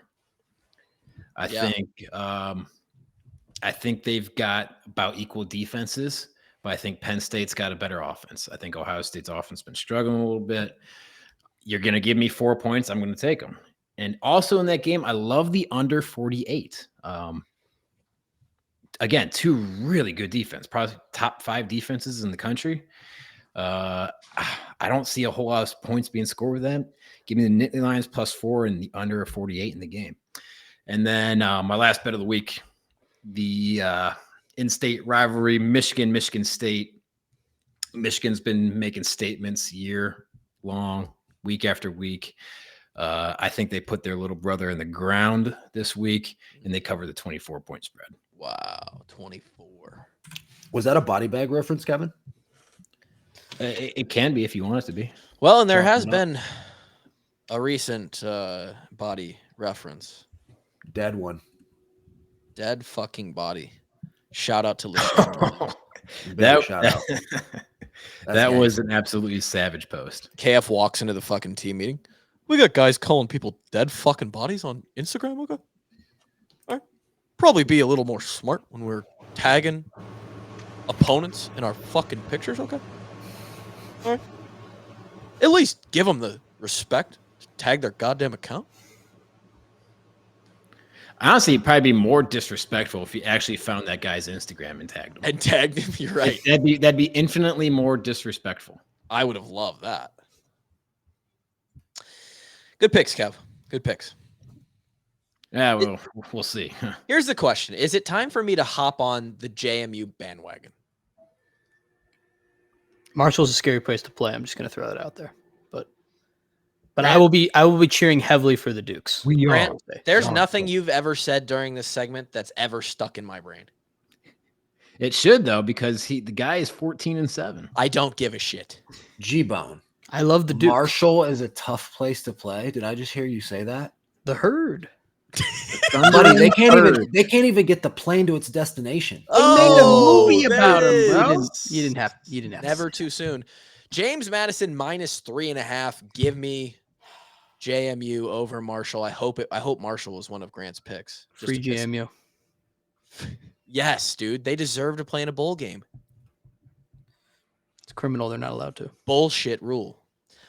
I think they've got about equal defenses, but I think Penn State's got a better offense. I think Ohio State's offense has been struggling a little bit. You're going to give me 4 points. I'm going to take them. And also in that game, I love the under 48. Again, 2 really good defense, probably top 5 defenses in the country. I don't see a whole lot of points being scored with them. Give me the Nittany Lions +4 and the under 48 in the game. And then my last bet of the week, the in-state rivalry, Michigan State. Michigan's been making statements year long, week after week. I think they put their little brother in the ground this week, and they covered the 24-point spread. Wow, 24. Was that a body bag reference, Kevin? It can be if you want it to be. Well, and there Chalk has it up. been a recent body reference. Dead one. Dead fucking body. Shout out to Lashon. Big shout out. That was an absolutely savage post. KF walks into the fucking team meeting. We got guys calling people dead fucking bodies on Instagram. Okay. All right. Probably be a little more smart when we're tagging opponents in our fucking pictures. Okay. All right. At least give them the respect to tag their goddamn account. Honestly, it'd probably be more disrespectful if you actually found that guy's Instagram and tagged him. And tagged him. You're right. That'd be infinitely more disrespectful. I would have loved that. Good picks, Kev. Good picks. Yeah, we'll see. Here's the question. Is it time for me to hop on the JMU bandwagon? Marshall's a scary place to play. I'm just going to throw that out there. But I will be cheering heavily for the Dukes. Grant, there's nothing you've ever said during this segment that's ever stuck in my brain. It should, though, because the guy is 14-7. I don't give a shit. G-Bone. I love the Dukes. Marshall is a tough place to play. Did I just hear you say that? The Herd. Buddy, they can't even get the plane to its destination. They made a movie about him, bro. You didn't have Never too soon. James Madison -3.5. Give me JMU over Marshall. I hope Marshall was one of Grant's picks. Just Free JMU. Yes, dude. They deserve to play in a bowl game. It's criminal. They're not allowed to. Bullshit rule.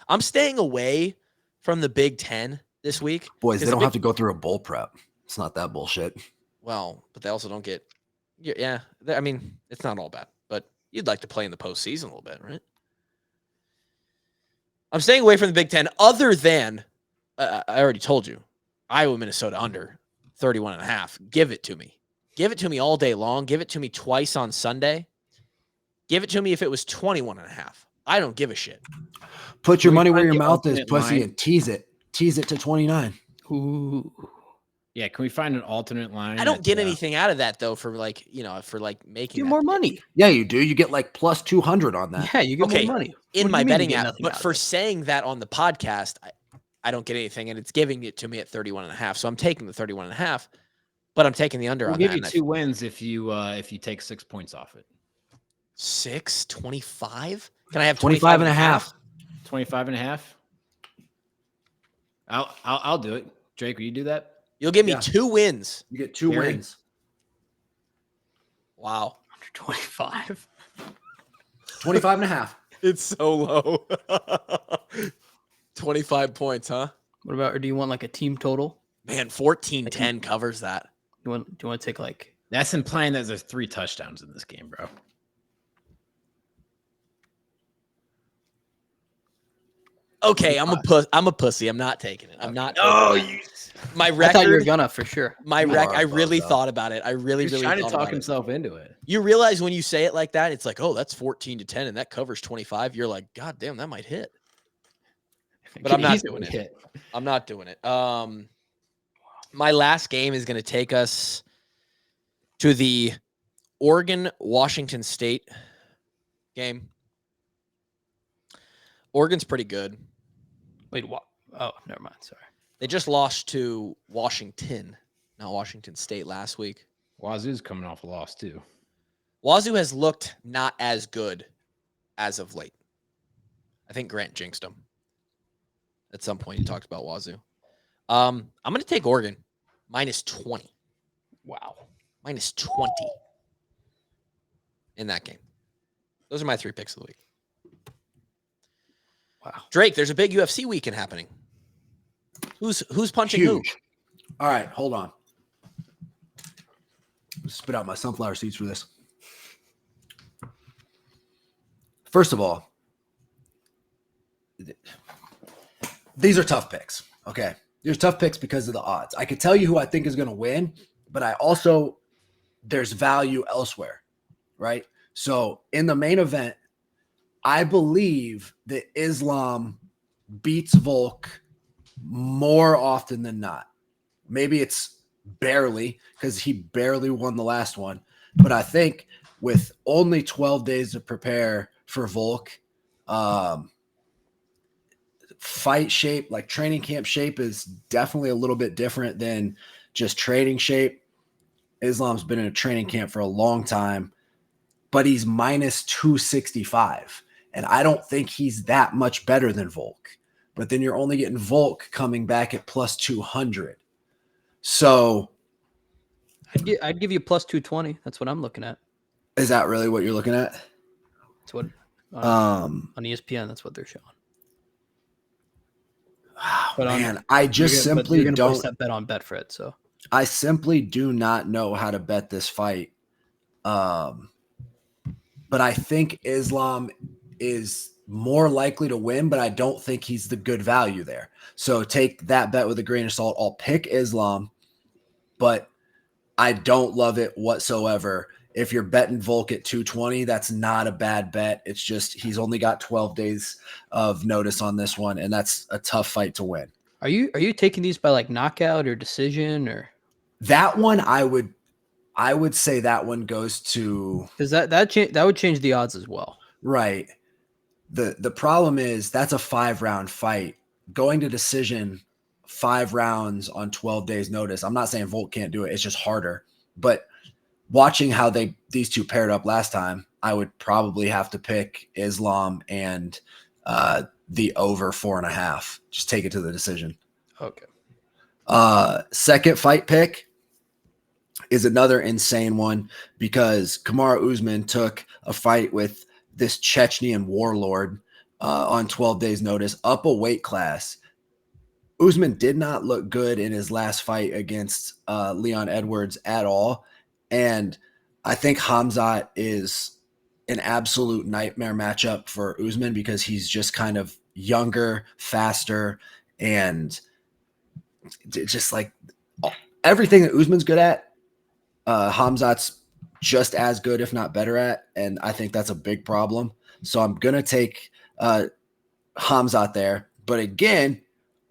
I'm staying away from the Big Ten this week. Boys, they don't have to go through a bowl prep. It's not that bullshit. Well, but they also don't get. Yeah. I mean, it's not all bad, but you'd like to play in the postseason a little bit, right? I'm staying away from the Big Ten other than, I already told you, Iowa, Minnesota under 31.5. Give it to me. Give it to me all day long. Give it to me twice on Sunday. Give it to me if it was 21.5. I don't give a shit. Put your money where your mouth is, pussy, and tease it. Tease it to 29. Ooh. Yeah, can we find an alternate line? I don't get anything out of that though for making Get more money. Yeah, you do. You get like plus 200 on that. Yeah, you get more money. In my betting app. But for saying that on the podcast, I don't get anything, and it's giving it to me at 31.5. So I'm taking the 31.5, but I'm taking the under We'll on give that. You 2 wins if you take 6 points off it. 6.25? Can I have 25.5? 25.5. I'll do it. Drake, will you do that? You'll give me 2 wins. You get 2 wins. Wow. 25. 25.5. It's so low. 25 points, huh? What about, or do you want like a team total? Man, 14-10 covers that. Do you want to take like? That's implying that there's 3 touchdowns in this game, bro. Okay, I'm a pussy. I'm not taking it. I'm not. Oh, my record. I thought you were gonna for sure. My I really thought about it. I really trying to talk it. himself into it. You realize when you say it like that, it's like, oh, that's 14-10, and that covers 25. You're like, God damn, that might hit. But I'm not doing it. I'm not doing it. My last game is going to take us to the Oregon-Washington State game. Oregon's pretty good. Wait, what? Oh, never mind. Sorry. They just lost to Washington, not Washington State, last week. Wazoo's coming off a loss, too. Wazoo has looked not as good as of late. I think Grant jinxed them. At some point, he talked about Wazoo. I'm going to take Oregon -20. Wow. -20 in that game. Those are my 3 picks of the week. Wow. Drake, there's a big UFC weekend happening. Who's punching Huge. who? All right, hold on. Spit out my sunflower seeds for this. First of all, these are tough picks. Okay. There's tough picks because of the odds. I could tell you who I think is going to win, but I also there's value elsewhere, right? So in the main event, I believe that Islam beats Volk more often than not. Maybe it's barely because he barely won the last one. But I think with only 12 days to prepare for Volk, fight shape, like training camp shape, is definitely a little bit different than just training shape. Islam's been in a training camp for a long time, but he's minus 265. And I don't think he's that much better than Volk. But then you're only getting Volk coming back at plus 200. So I'd give you plus 220. That's what I'm looking at. is that really what you're looking at? That's what on ESPN. That's what they're showing. But man, I just simply don't don't place that bet on Betfred. So I simply do not know how to bet this fight. But I think Islam is more likely to win, but I don't think he's the good value there. So take that bet with a grain of salt. I'll pick Islam, but I don't love it whatsoever. If you're betting Volk at 220, that's not a bad bet. It's just he's only got 12 days of notice on this one, and that's a tough fight to win. Are you taking these by like knockout or decision or that one? I would say that one goes to, because that would change the odds as well. Right. The problem is that's a 5-round fight. Going to decision 5 rounds on 12 days notice. I'm not saying Volk can't do it. It's just harder. But watching how these two paired up last time, I would probably have to pick Islam and the over 4.5. Just take it to the decision. Okay. Second fight pick is another insane one because Kamaru Usman took a fight with this Chechnyan warlord on 12 days notice, up a weight class. Usman did not look good in his last fight against Leon Edwards at all. And I think Hamzat is an absolute nightmare matchup for Usman because he's just kind of younger, faster, and just like everything that Usman's good at, Hamzat's just as good, if not better at. And I think that's a big problem. So I'm going to take Hamzat there. But again,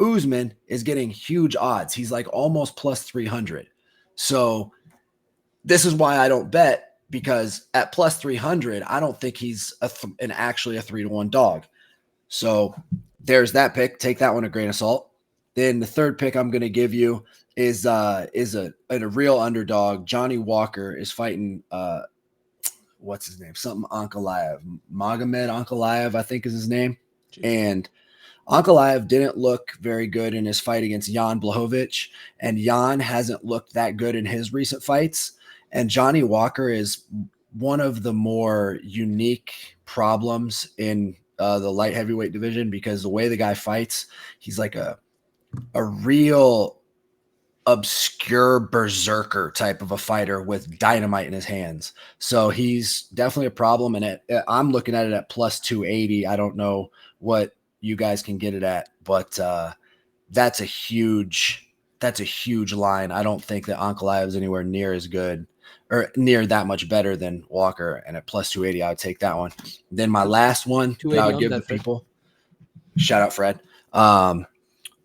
Usman is getting huge odds. He's like almost plus 300. So this is why I don't bet, because at plus 300, I don't think he's actually a 3-1 dog. So there's that pick. Take that one a grain of salt. Then the third pick I'm going to give you is a real underdog. Johnny Walker is fighting what's his name? Something Ankalaev. Magomed Ankalaev, I think is his name. Jeez. And Ankalaev didn't look very good in his fight against Jan Blachowicz, and Jan hasn't looked that good in his recent fights. And Johnny Walker is one of the more unique problems in the light heavyweight division because the way the guy fights, he's like a real obscure berserker type of a fighter with dynamite in his hands. So he's definitely a problem. And I'm looking at it at plus 280. I don't know what you guys can get it at, but that's a huge line. I don't think that Ankalaev is anywhere near as good or near that much better than Walker. And at plus 280, I would take that one. Then my last one that I would give the people, shout out Fred.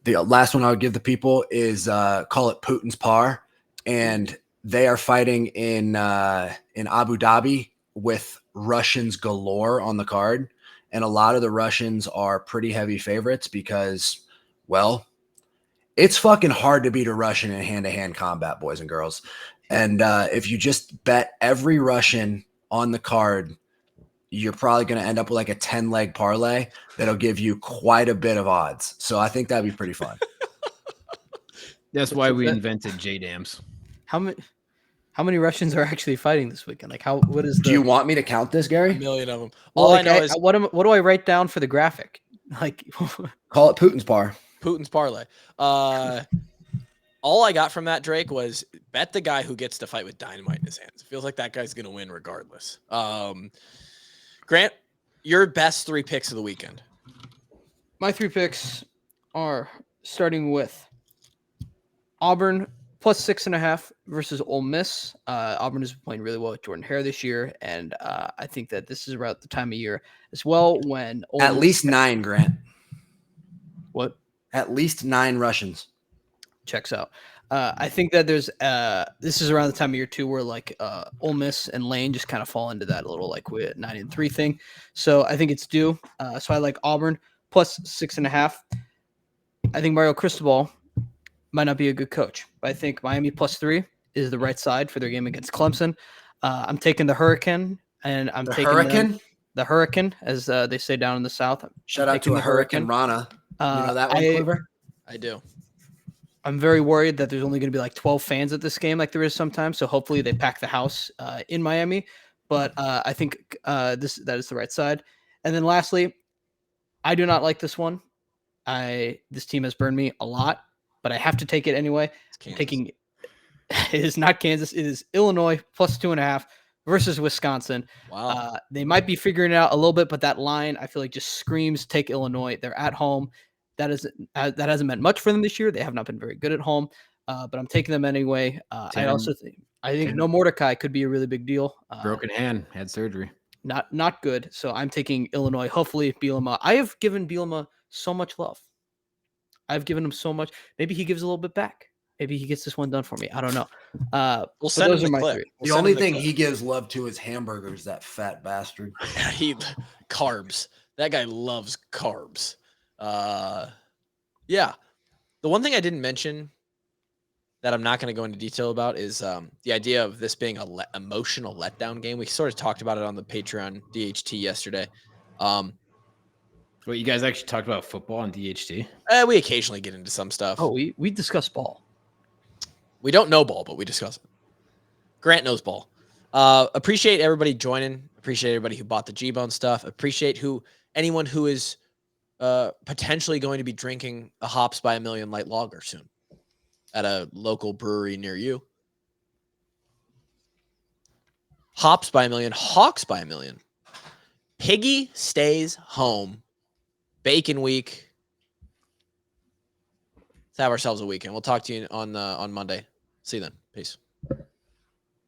The last one I would give the people is call it Putin's Par, and they are fighting in Abu Dhabi with Russians galore on the card, and a lot of the Russians are pretty heavy favorites because, well, it's fucking hard to beat a Russian in hand-to-hand combat, boys and girls. And if you just bet every Russian on the card, you're probably going to end up with like a 10-leg parlay that'll give you quite a bit of odds. So I think that'd be pretty fun. That's why we invented JDAMs. How many Russians are actually fighting this weekend? Like do you want me to count this, Gary? A million of them. All I know is what do I write down for the graphic? Like call it Putin's Par. Putin's parlay. All I got from that, Drake, was bet the guy who gets to fight with dynamite in his hands. It feels like that guy's going to win regardless. Grant, your best 3 picks of the weekend. My 3 picks are starting with Auburn plus 6.5 versus Ole Miss. Auburn is playing really well with Jordan Hare this year, and I think that this is around the time of year as well when At least 9, Grant. What? At least 9 Russians. Checks out. I think that there's this is around the time of year too where like Ole Miss and Lane just kind of fall into that little like 9-3 thing. So I think it's due. So I like Auburn plus 6.5. I think Mario Cristobal might not be a good coach, but I think Miami plus 3 is the right side for their game against Clemson. I'm taking the Hurricane, and I'm taking the Hurricane, as they say down in the South. Shout out to a Hurricane Rana. You know that one, Cleaver? I do. I'm very worried that there's only going to be like 12 fans at this game, like there is sometimes. So hopefully they pack the house in Miami. But I think that is the right side. And then lastly, I do not like this one. This team has burned me a lot, but I have to take it anyway. I'm taking it is not Kansas. It is Illinois plus 2.5 versus Wisconsin. Wow. They might be figuring it out a little bit, but that line I feel like just screams take Illinois. They're at home. That hasn't meant much for them this year. They have not been very good at home, but I'm taking them anyway. I think no Mordecai could be a really big deal. Broken hand, had surgery. Not good. So I'm taking Illinois. Hopefully Bielema. I have given Bielema so much love. I've given him so much. Maybe he gives a little bit back. Maybe he gets this one done for me. I don't know. We'll send him the clip. The only thing he gives love to is hamburgers, that fat bastard. Carbs. That guy loves carbs. Yeah. The one thing I didn't mention that I'm not going to go into detail about is the idea of this being a emotional letdown game. We sort of talked about it on the Patreon DHT yesterday. What, you guys actually talked about football on DHT? We occasionally get into some stuff. Oh, we discuss ball. We don't know ball, but we discuss it. Grant knows ball. Appreciate everybody joining. Appreciate everybody who bought the G-Bone stuff. Appreciate anyone who is potentially going to be drinking a Hops by a Million light lager soon at a local brewery near you. Hops by a Million, Hawks by a Million. Piggy stays home. Bacon week. Let's have ourselves a weekend. We'll talk to you on Monday. See you then. Peace.